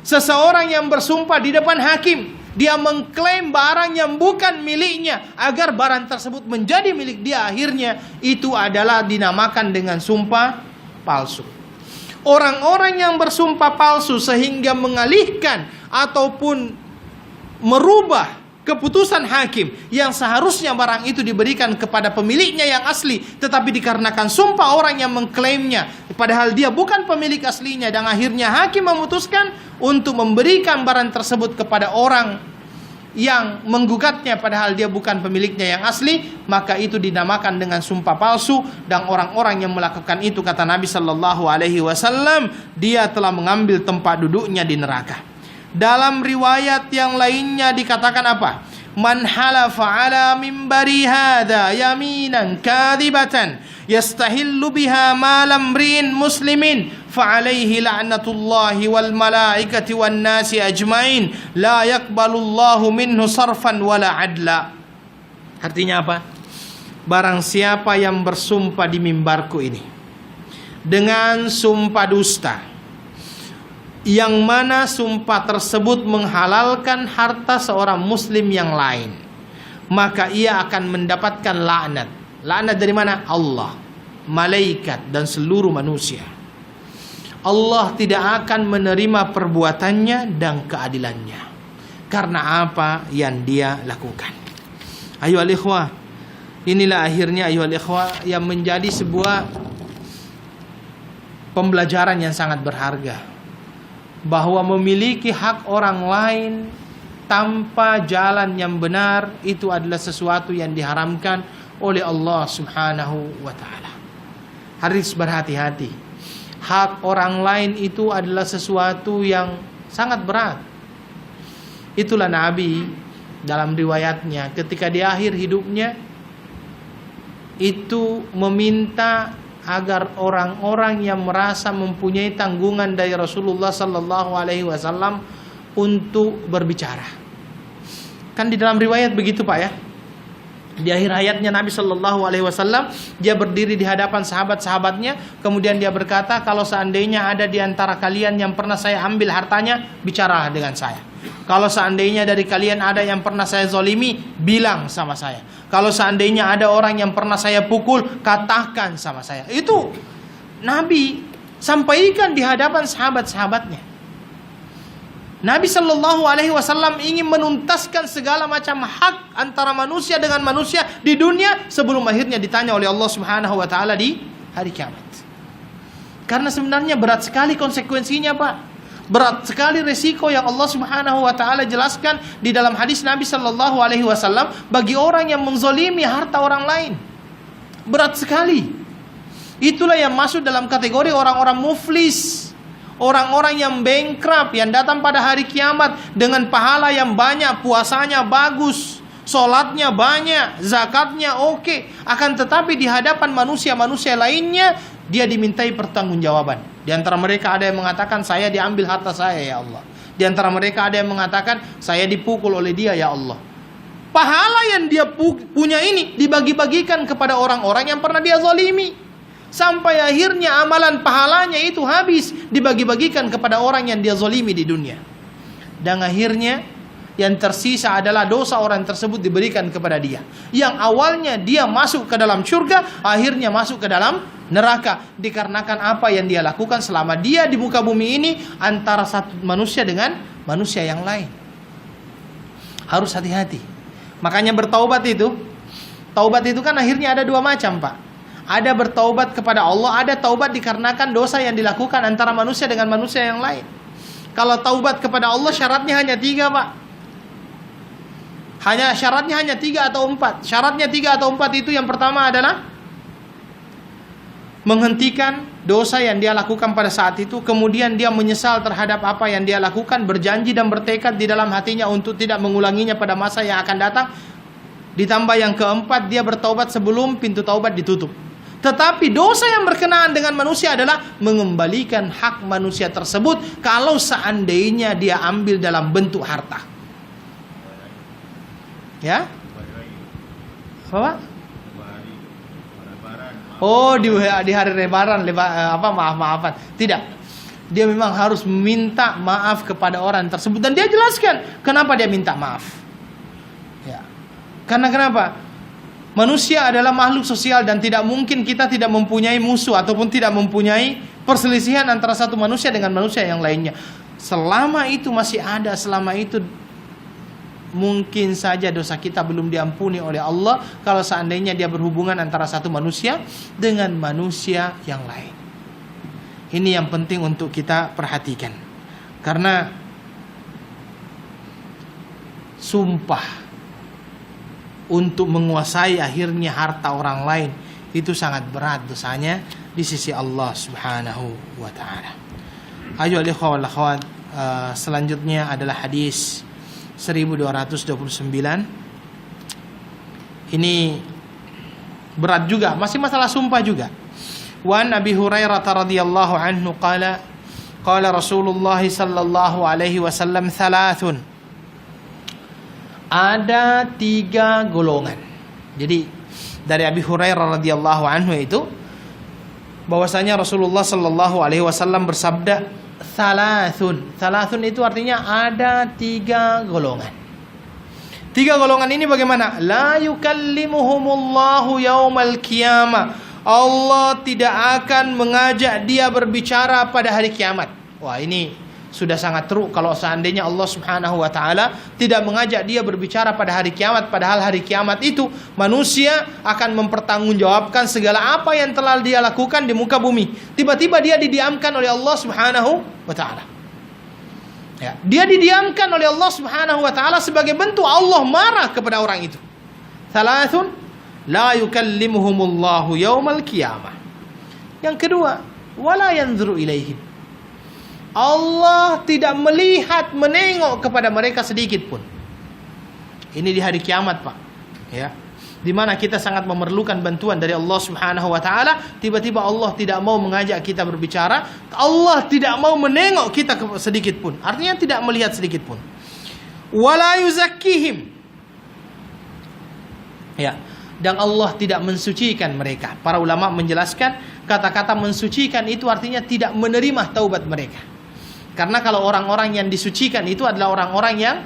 S1: Seseorang yang bersumpah di depan hakim, dia mengklaim barang yang bukan miliknya agar barang tersebut menjadi milik dia, akhirnya itu adalah dinamakan dengan sumpah palsu. Orang-orang yang bersumpah palsu sehingga mengalihkan ataupun merubah keputusan hakim yang seharusnya barang itu diberikan kepada pemiliknya yang asli, tetapi dikarenakan sumpah orang yang mengklaimnya padahal dia bukan pemilik aslinya, dan akhirnya hakim memutuskan untuk memberikan barang tersebut kepada orang yang menggugatnya padahal dia bukan pemiliknya yang asli, maka itu dinamakan dengan sumpah palsu. Dan orang-orang yang melakukan itu, kata Nabi sallallahu alaihi wasallam, dia telah mengambil tempat duduknya di neraka. Dalam riwayat yang lainnya dikatakan apa? Man halafa ala mimbari hadha yaminan kadhibatan yastahillu biha malam ri'in muslimin fa'alaihi la'natullahi wal malaikati wan nasi ajmain la yakbalullahu minhu sarfan wala adla. Artinya apa? Barang siapa yang bersumpah di mimbarku ini dengan sumpah dusta, yang mana sumpah tersebut menghalalkan harta seorang muslim yang lain, maka ia akan mendapatkan laknat. Laknat dari mana? Allah, malaikat, dan seluruh manusia. Allah tidak akan menerima perbuatannya dan keadilannya karena apa yang dia lakukan. Ayo al-ikhwah, inilah akhirnya ayo al-ikhwah yang menjadi sebuah pembelajaran yang sangat berharga, bahwa memiliki hak orang lain tanpa jalan yang benar itu adalah sesuatu yang diharamkan oleh Allah Subhanahu wa taala. Harus berhati-hati. Hak orang lain itu adalah sesuatu yang sangat berat. Itulah Nabi dalam riwayatnya ketika di akhir hidupnya itu meminta agar orang-orang yang merasa mempunyai tanggungan dari Rasulullah sallallahu alaihi wasallam untuk berbicara. Kan di dalam riwayat begitu Pak ya. Di akhir hayatnya Nabi sallallahu alaihi wasallam, dia berdiri di hadapan sahabat-sahabatnya, kemudian dia berkata, kalau seandainya ada di antara kalian yang pernah saya ambil hartanya, bicaralah dengan saya. Kalau seandainya dari kalian ada yang pernah saya zalimi, bilang sama saya. Kalau seandainya ada orang yang pernah saya pukul, katakan sama saya. Itu Nabi sampaikan di hadapan sahabat-sahabatnya. Nabi sallallahu alaihi wasallam ingin menuntaskan segala macam hak antara manusia dengan manusia di dunia sebelum akhirnya ditanya oleh Allah Subhanahu wa taala di hari kiamat. Karena sebenarnya berat sekali konsekuensinya, Pak. Berat sekali resiko yang Allah Subhanahu wa taala jelaskan di dalam hadis Nabi sallallahu alaihi wasallam bagi orang yang menzalimi harta orang lain. Berat sekali. Itulah yang masuk dalam kategori orang-orang muflis, orang-orang yang bankrupt, yang datang pada hari kiamat dengan pahala yang banyak, puasanya bagus, sholatnya banyak, zakatnya oke, akan tetapi di hadapan manusia-manusia lainnya dia dimintai pertanggungjawaban. Di antara mereka ada yang mengatakan, saya diambil harta saya ya Allah. Di antara mereka ada yang mengatakan, saya dipukul oleh dia ya Allah. Pahala yang dia punya ini dibagi-bagikan kepada orang-orang yang pernah dia zalimi. Sampai akhirnya amalan pahalanya itu habis, dibagi-bagikan kepada orang yang dia zalimi di dunia. Dan akhirnya yang tersisa adalah dosa orang tersebut diberikan kepada dia. Yang awalnya dia masuk ke dalam surga, akhirnya masuk ke dalam neraka. Dikarenakan apa yang dia lakukan selama dia di muka bumi ini antara satu manusia dengan manusia yang lain. Harus hati-hati. Makanya bertaubat itu, taubat itu kan akhirnya ada dua macam, Pak. Ada bertaubat kepada Allah, ada taubat dikarenakan dosa yang dilakukan antara manusia dengan manusia yang lain. Kalau taubat kepada Allah syaratnya hanya 3, Pak. Syaratnya hanya 3 atau 4. Syaratnya 3 atau 4 itu yang pertama adalah menghentikan dosa yang dia lakukan pada saat itu, kemudian dia menyesal terhadap apa yang dia lakukan, berjanji dan bertekad di dalam hatinya untuk tidak mengulanginya pada masa yang akan datang. Ditambah yang keempat, dia bertaubat sebelum pintu taubat ditutup. Tetapi dosa yang berkenaan dengan manusia adalah mengembalikan hak manusia tersebut kalau seandainya dia ambil dalam bentuk harta. Ya? Apa? Oh, di hari lebaran, maaf-maafan. Tidak. Dia memang harus minta maaf kepada orang tersebut, dan dia jelaskan kenapa dia minta maaf. Ya. Karena kenapa? Manusia adalah makhluk sosial dan tidak mungkin kita tidak mempunyai musuh ataupun tidak mempunyai perselisihan antara satu manusia dengan manusia yang lainnya. Selama itu masih ada, selama itu mungkin saja dosa kita belum diampuni oleh Allah kalau seandainya dia berhubungan antara satu manusia dengan manusia yang lain. Ini yang penting untuk kita perhatikan. Karena sumpah untuk menguasai akhirnya harta orang lain itu sangat berat dosanya di sisi Allah Subhanahu wa taala. Ayo ikhwah wal akhwat, selanjutnya adalah hadis 1229. Ini berat juga, masih masalah sumpah juga. Wa an Abi Hurairah radhiyallahu anhu qala Rasulullah sallallahu alaihi wasallam thalathun. Ada 3 golongan. Jadi dari Abi Hurairah radhiyallahu anhu itu bahwasanya Rasulullah sallallahu alaihi wasallam bersabda thalathun. Thalathun itu artinya ada 3 golongan. 3 golongan ini bagaimana? La yukallimuhumullahu yaumal qiyamah. Allah tidak akan mengajak dia berbicara pada hari kiamat. Wah, ini sudah sangat teruk kalau seandainya Allah Subhanahu wa taala tidak mengajak dia berbicara pada hari kiamat, padahal hari kiamat itu manusia akan mempertanggungjawabkan segala apa yang telah dia lakukan di muka bumi. Tiba-tiba dia didiamkan oleh Allah Subhanahu wa taala. Ya, dia didiamkan oleh Allah Subhanahu wa taala sebagai bentuk Allah marah kepada orang itu. Thalathun la yukallimuhumullahu yaumal qiyamah. Yang kedua, wala yanzuru ilaihim. Allah tidak melihat, menengok kepada mereka sedikit pun. Ini di hari kiamat, Pak. Ya. Di mana kita sangat memerlukan bantuan dari Allah Subhanahu wa taala, tiba-tiba Allah tidak mau mengajak kita berbicara, Allah tidak mau menengok kita sedikit pun. Artinya tidak melihat sedikit pun. Wala yuzakkihim. Ya. Dan Allah tidak mensucikan mereka. Para ulama menjelaskan kata-kata mensucikan itu artinya tidak menerima taubat mereka. Karena kalau orang-orang yang disucikan itu adalah orang-orang yang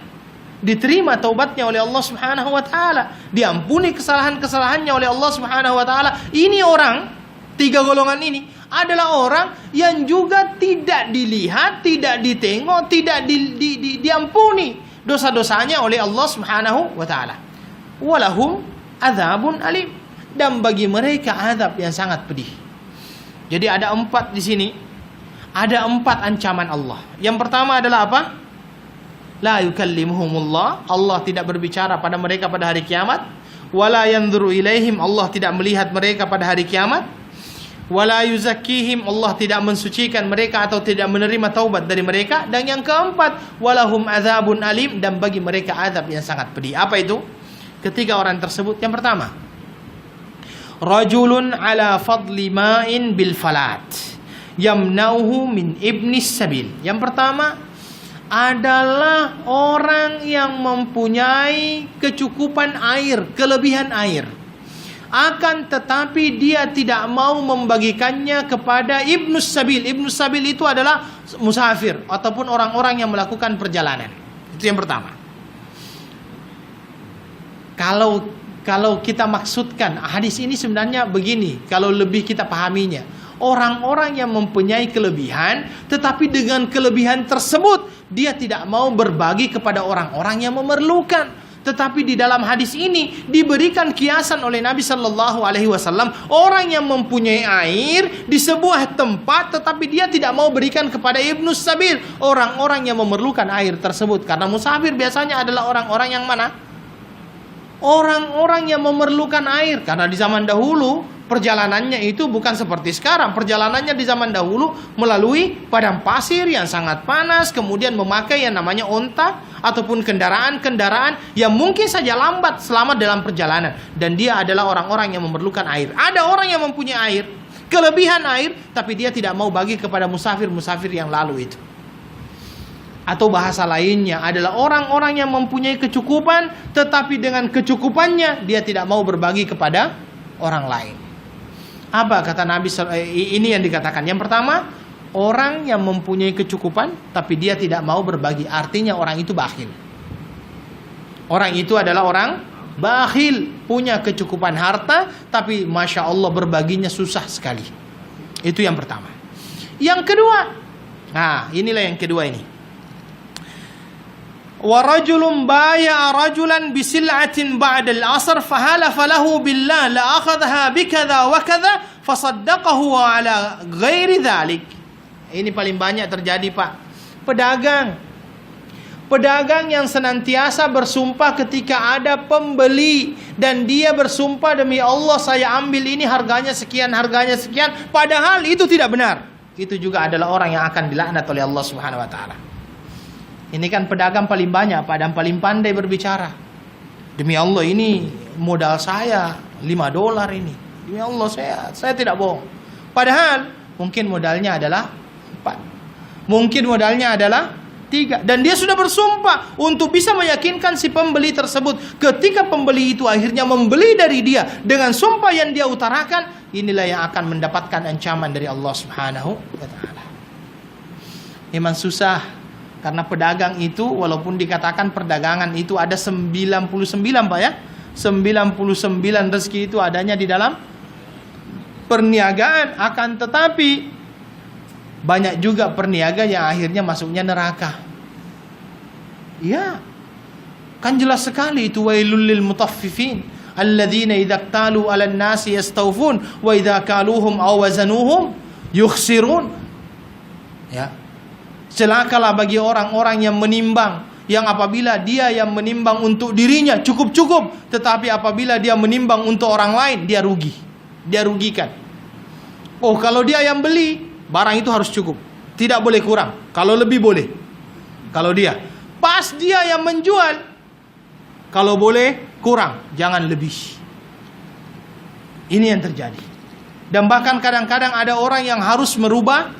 S1: diterima taubatnya oleh Allah Subhanahu wa taala, diampuni kesalahan-kesalahannya oleh Allah Subhanahu wa taala. Ini orang 3 golongan ini adalah orang yang juga tidak dilihat, tidak ditengok, tidak diampuni dosa-dosanya oleh Allah Subhanahu wa taala. Walahum adzabun alim, dan bagi mereka azab yang sangat pedih. Jadi ada 4 di sini. Ada 4 ancaman Allah. Yang pertama adalah apa? La yukallimuhumullah. Allah tidak berbicara pada mereka pada hari kiamat. Wala yanzuru ilaihim. Allah tidak melihat mereka pada hari kiamat. Wala yuzakkihim. Allah tidak mensucikan mereka atau tidak menerima taubat dari mereka. Dan yang keempat, walahum adzabun alim, dan bagi mereka azab yang sangat pedih. Apa itu? Ketiga orang tersebut. Yang pertama, rajulun ala fadli ma'in bil falat yamnauhu min ibnis sabil. Yang pertama adalah orang yang mempunyai kecukupan air, kelebihan air, akan tetapi dia tidak mau membagikannya kepada ibnus sabil. Ibnus sabil itu adalah musafir ataupun orang-orang yang melakukan perjalanan. Itu yang pertama. Kalau kita maksudkan hadis ini sebenarnya begini, kalau lebih kita pahaminya, orang-orang yang mempunyai kelebihan, tetapi dengan kelebihan tersebut dia tidak mau berbagi kepada orang-orang yang memerlukan. Tetapi di dalam hadis ini diberikan kiasan oleh Nabi Sallallahu Alaihi Wasallam, orang yang mempunyai air di sebuah tempat, tetapi dia tidak mau berikan kepada ibnus sabil, orang-orang yang memerlukan air tersebut. Karena musafir biasanya adalah orang-orang yang mana? Orang-orang yang memerlukan air. Karena di zaman dahulu perjalanannya itu bukan seperti sekarang. Perjalanannya di zaman dahulu melalui padang pasir yang sangat panas, kemudian memakai yang namanya onta ataupun kendaraan-kendaraan yang mungkin saja lambat selama dalam perjalanan. Dan dia adalah orang-orang yang memerlukan air. Ada orang yang mempunyai air, kelebihan air, tapi dia tidak mau bagi kepada musafir-musafir yang lalu itu. Atau bahasa lainnya adalah orang-orang yang mempunyai kecukupan, tetapi dengan kecukupannya dia tidak mau berbagi kepada orang lain. Apa kata Nabi? Ini yang dikatakan. Yang pertama, orang yang mempunyai kecukupan tapi dia tidak mau berbagi. Artinya orang itu bakhil. Orang itu adalah orang bakhil, punya kecukupan harta, tapi Masya Allah berbaginya susah sekali. Itu yang pertama. Yang kedua, nah inilah yang kedua ini. Wa rajulun baya rajulan bi sil'atin ba'da al-'asr fahalafa lahu billah la akhadhaha bikadza wa kadza fasaddaqahu ala ghairi dzalik. Ini paling banyak terjadi, Pak. Pedagang yang senantiasa bersumpah ketika ada pembeli dan dia bersumpah, demi Allah saya ambil ini harganya sekian, padahal itu tidak benar. Itu juga adalah orang yang akan dilaknat oleh Allah Subhanahu wa taala. Ini kan pedagang paling banyak, Pak, dan paling pandai berbicara. Demi Allah ini modal saya $5 ini. Demi Allah saya tidak bohong. Padahal mungkin modalnya adalah 4. Mungkin modalnya adalah 3. Dan dia sudah bersumpah untuk bisa meyakinkan si pembeli tersebut. Ketika pembeli itu akhirnya membeli dari dia dengan sumpah yang dia utarakan, inilah yang akan mendapatkan ancaman dari Allah Subhanahu wa taala. Memang susah. Karena pedagang itu walaupun dikatakan perdagangan itu ada 99, Pak ya. 99 rezeki itu adanya di dalam perniagaan, akan tetapi banyak juga perniaga yang akhirnya masuknya neraka. Ya. Kan jelas sekali itu wailul lil mutaffifin alladzina idza qalu 'alan nasi yastawfun wa idza kaluhum aw wazanuhum yukhsirun. Ya. Celakalah bagi orang-orang yang menimbang, yang apabila dia yang menimbang untuk dirinya cukup-cukup, tetapi apabila dia menimbang untuk orang lain, dia rugi. Dia rugikan. Oh, kalau dia yang beli, barang itu harus cukup. Tidak boleh kurang. Kalau lebih boleh. Kalau dia. Pas dia yang menjual, kalau boleh kurang, jangan lebih. Ini yang terjadi. Dan bahkan kadang-kadang ada orang yang harus merubah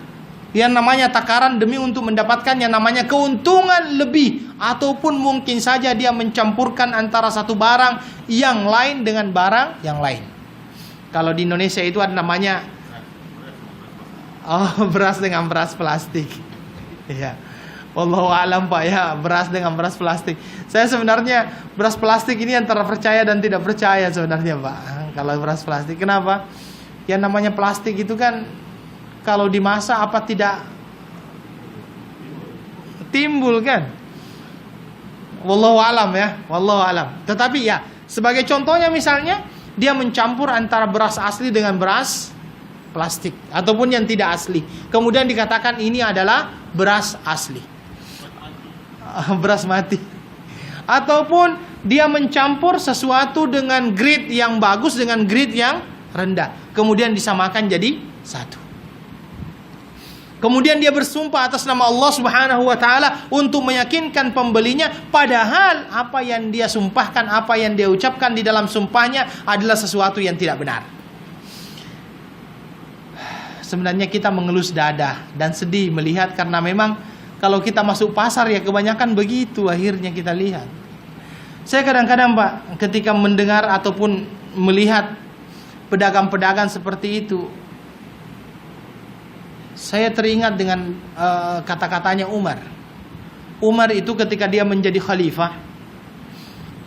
S1: yang namanya takaran demi untuk mendapatkan yang namanya keuntungan lebih, ataupun mungkin saja dia mencampurkan antara satu barang yang lain dengan barang yang lain. Kalau di Indonesia itu ada namanya beras dengan beras plastik. Ya, wallahu a'lam, Pak ya, beras dengan beras plastik. Saya sebenarnya beras plastik ini antara percaya dan tidak percaya sebenarnya, Pak. Kalau beras plastik, kenapa? Yang namanya plastik itu kan kalau dimasak apa tidak timbul kan? Wallahu alam ya, wallahu alam. Tetapi ya, sebagai contohnya misalnya dia mencampur antara beras asli dengan beras plastik ataupun yang tidak asli. Kemudian dikatakan ini adalah beras asli. Beras mati. Ataupun dia mencampur sesuatu dengan grade yang bagus dengan grade yang rendah. Kemudian disamakan jadi satu. Kemudian dia bersumpah atas nama Allah Subhanahu wa taala untuk meyakinkan pembelinya, padahal apa yang dia sumpahkan, apa yang dia ucapkan di dalam sumpahnya adalah sesuatu yang tidak benar. Sebenarnya kita mengelus dada dan sedih melihat, karena memang kalau kita masuk pasar ya kebanyakan begitu akhirnya kita lihat. Saya kadang-kadang, Pak, ketika mendengar ataupun melihat pedagang-pedagang seperti itu, saya teringat dengan kata-katanya Umar. Umar itu ketika dia menjadi khalifah,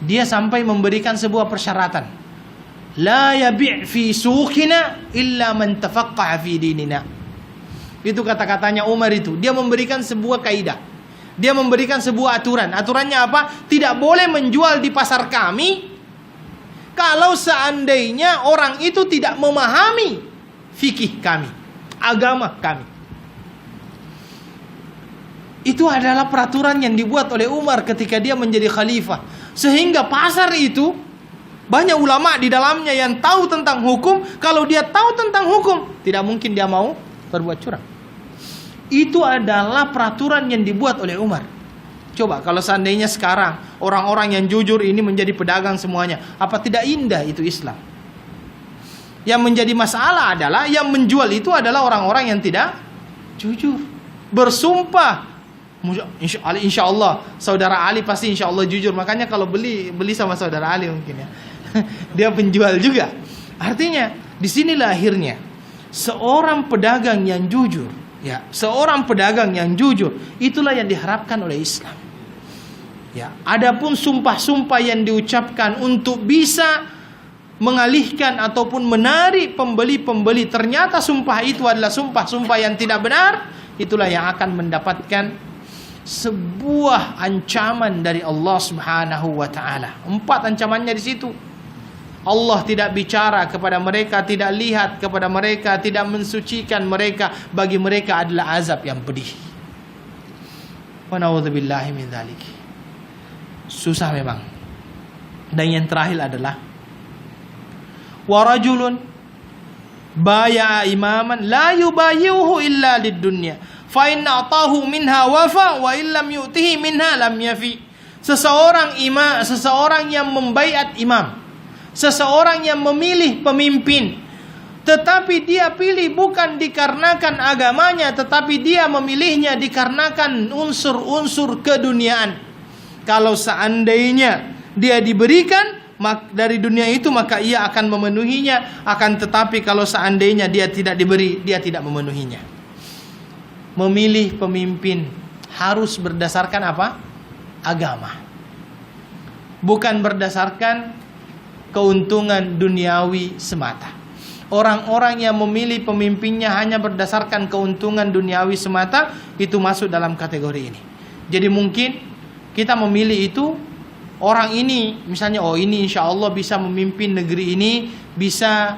S1: dia sampai memberikan sebuah persyaratan. La yabi' fi suqina illa man tafaqqaha fi dinina. Itu kata-katanya Umar itu. Dia memberikan sebuah kaidah. Dia memberikan sebuah aturan. Aturannya apa? Tidak boleh menjual di pasar kami kalau seandainya orang itu tidak memahami fikih kami, agama kami. Itu adalah peraturan yang dibuat oleh Umar ketika dia menjadi khalifah. Sehingga pasar itu banyak ulama di dalamnya yang tahu tentang hukum. Kalau dia tahu tentang hukum, tidak mungkin dia mau berbuat curang. Itu adalah peraturan yang dibuat oleh Umar. Coba kalau seandainya sekarang orang-orang yang jujur ini menjadi pedagang semuanya, apa tidak indah itu Islam? Yang menjadi masalah adalah yang menjual itu adalah orang-orang yang tidak jujur. Bersumpah, insya Allah saudara Ali pasti insya Allah jujur. Makanya kalau beli sama saudara Ali mungkin ya. Dia penjual juga. Artinya disinilah akhirnya seorang pedagang yang jujur, ya, seorang pedagang yang jujur itulah yang diharapkan oleh Islam. Ya, adapun sumpah-sumpah yang diucapkan untuk bisa mengalihkan ataupun menarik pembeli-pembeli, ternyata sumpah itu adalah sumpah-sumpah yang tidak benar, itulah yang akan mendapatkan sebuah ancaman dari Allah Subhanahu wa taala. 4 ancamannya di situ. Allah tidak bicara kepada mereka, tidak lihat kepada mereka, tidak mensucikan mereka. Bagi mereka adalah azab yang pedih. Wa na'udzubillahi min dzalik. Susah memang. Dan yang terakhir adalah wa rajulun baya'a imaman la yubayi'uhu illa lid-dunya fa in a'tahu minha wafa wa illam yu'tihi minha lam yafi. Seseorang yang membaiat imam, seseorang yang memilih pemimpin, tetapi dia pilih bukan dikarenakan agamanya, tetapi dia memilihnya dikarenakan unsur-unsur keduniaan. Kalau seandainya dia diberikan dari dunia itu, maka ia akan memenuhinya. Akan tetapi kalau seandainya dia tidak diberi, dia tidak memenuhinya. Memilih pemimpin harus berdasarkan apa? Agama. Bukan berdasarkan keuntungan duniawi semata. Orang-orang yang memilih pemimpinnya hanya berdasarkan keuntungan duniawi semata, itu masuk dalam kategori ini. Jadi mungkin kita memilih itu, orang ini misalnya, oh ini insya Allah bisa memimpin negeri ini, bisa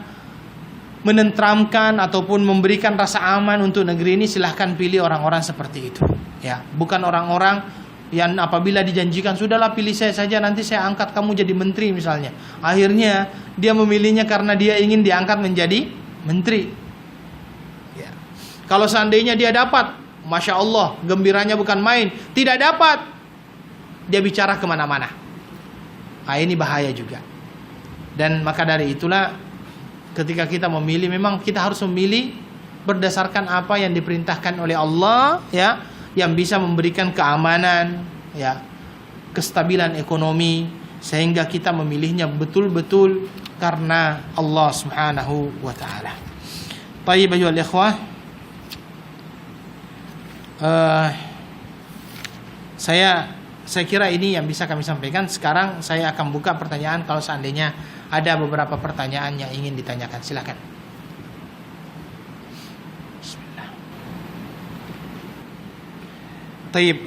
S1: menenteramkan ataupun memberikan rasa aman untuk negeri ini, silahkan pilih orang-orang seperti itu. Ya, bukan orang-orang yang apabila dijanjikan, sudahlah pilih saya saja, nanti saya angkat kamu jadi menteri misalnya. Akhirnya dia memilihnya karena dia ingin diangkat menjadi menteri. Ya. Kalau seandainya dia dapat, Masya Allah, gembiranya bukan main. Tidak dapat, dia bicara kemana-mana. Nah, ini bahaya juga. Dan maka dari itulah, ketika kita memilih, memang kita harus memilih berdasarkan apa yang diperintahkan oleh Allah, ya, yang bisa memberikan keamanan, ya, kestabilan ekonomi, sehingga kita memilihnya betul-betul karena Allah Subhanahu wa taala. Baik, ayuhal ikhwah, saya kira ini yang bisa kami sampaikan. Sekarang saya akan buka pertanyaan kalau seandainya ada beberapa pertanyaan yang ingin ditanyakan. Silakan. Taib,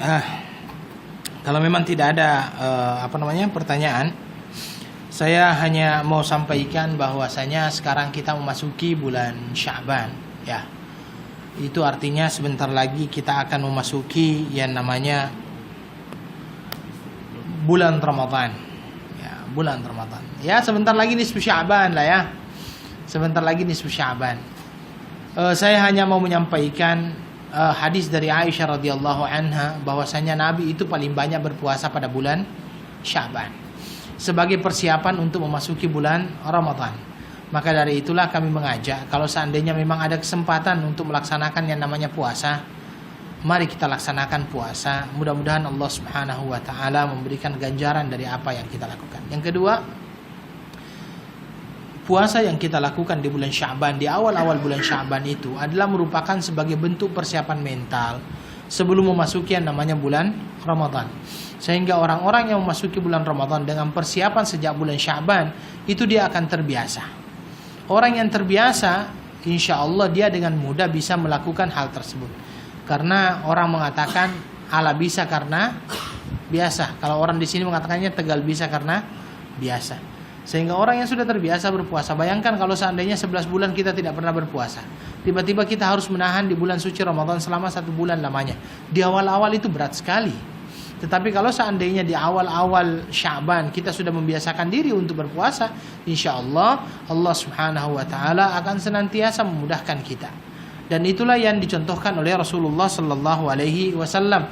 S1: kalau memang tidak ada pertanyaan, saya hanya mau sampaikan bahwasanya sekarang kita memasuki bulan Sya'ban, ya. Itu artinya sebentar lagi kita akan memasuki yang namanya bulan Ramadan. Ya, bulan Ramadan. Ya, sebentar lagi nisfu Sya'ban lah ya. Sebentar lagi nisfu Sya'ban. Saya hanya mau menyampaikan hadis dari Aisyah radhiyallahu anha bahwasanya Nabi itu paling banyak berpuasa pada bulan Sya'ban sebagai persiapan untuk memasuki bulan Ramadan. Maka dari itulah kami mengajak, kalau seandainya memang ada kesempatan untuk melaksanakan yang namanya puasa, mari kita laksanakan puasa. Mudah-mudahan Allah Subhanahu wa taala memberikan ganjaran dari apa yang kita lakukan. Yang kedua, puasa yang kita lakukan di bulan Sya'ban, di awal-awal bulan Sya'ban itu adalah merupakan sebagai bentuk persiapan mental sebelum memasuki yang namanya bulan Ramadan. Sehingga orang-orang yang memasuki bulan Ramadan dengan persiapan sejak bulan Sya'ban, itu dia akan terbiasa. Orang yang terbiasa, insya Allah dia dengan mudah bisa melakukan hal tersebut. Karena orang mengatakan ala bisa karena biasa. Kalau orang di sini mengatakannya tegal bisa karena biasa. Sehingga orang yang sudah terbiasa berpuasa, bayangkan kalau seandainya 11 bulan kita tidak pernah berpuasa, tiba-tiba kita harus menahan di bulan suci Ramadan selama 1 bulan lamanya. Di awal-awal itu berat sekali. Tetapi kalau seandainya di awal-awal Sya'ban kita sudah membiasakan diri untuk berpuasa, insya Allah Allah Subhanahu wa taala akan senantiasa memudahkan kita. Dan itulah yang dicontohkan oleh Rasulullah sallallahu alaihi wasallam.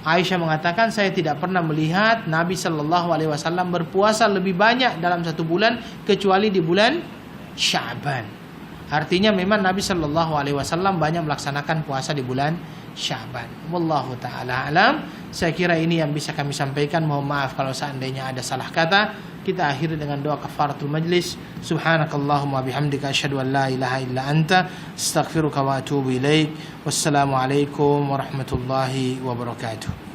S1: Aisyah mengatakan, saya tidak pernah melihat Nabi sallallahu alaihi wasallam berpuasa lebih banyak dalam 1 bulan kecuali di bulan Sya'ban. Artinya memang Nabi sallallahu alaihi wasallam banyak melaksanakan puasa di bulan Sya'ban. Wallahu taala alam. Saya kira ini yang bisa kami sampaikan. Mohon maaf kalau seandainya ada salah kata. Kita akhiri dengan doa kafaratul majlis. Subhanakallahumma bihamdika asyhadu an la ilaha illa anta astaghfiruka wa atubu ilaik. Wassalamualaikum warahmatullahi wabarakatuh.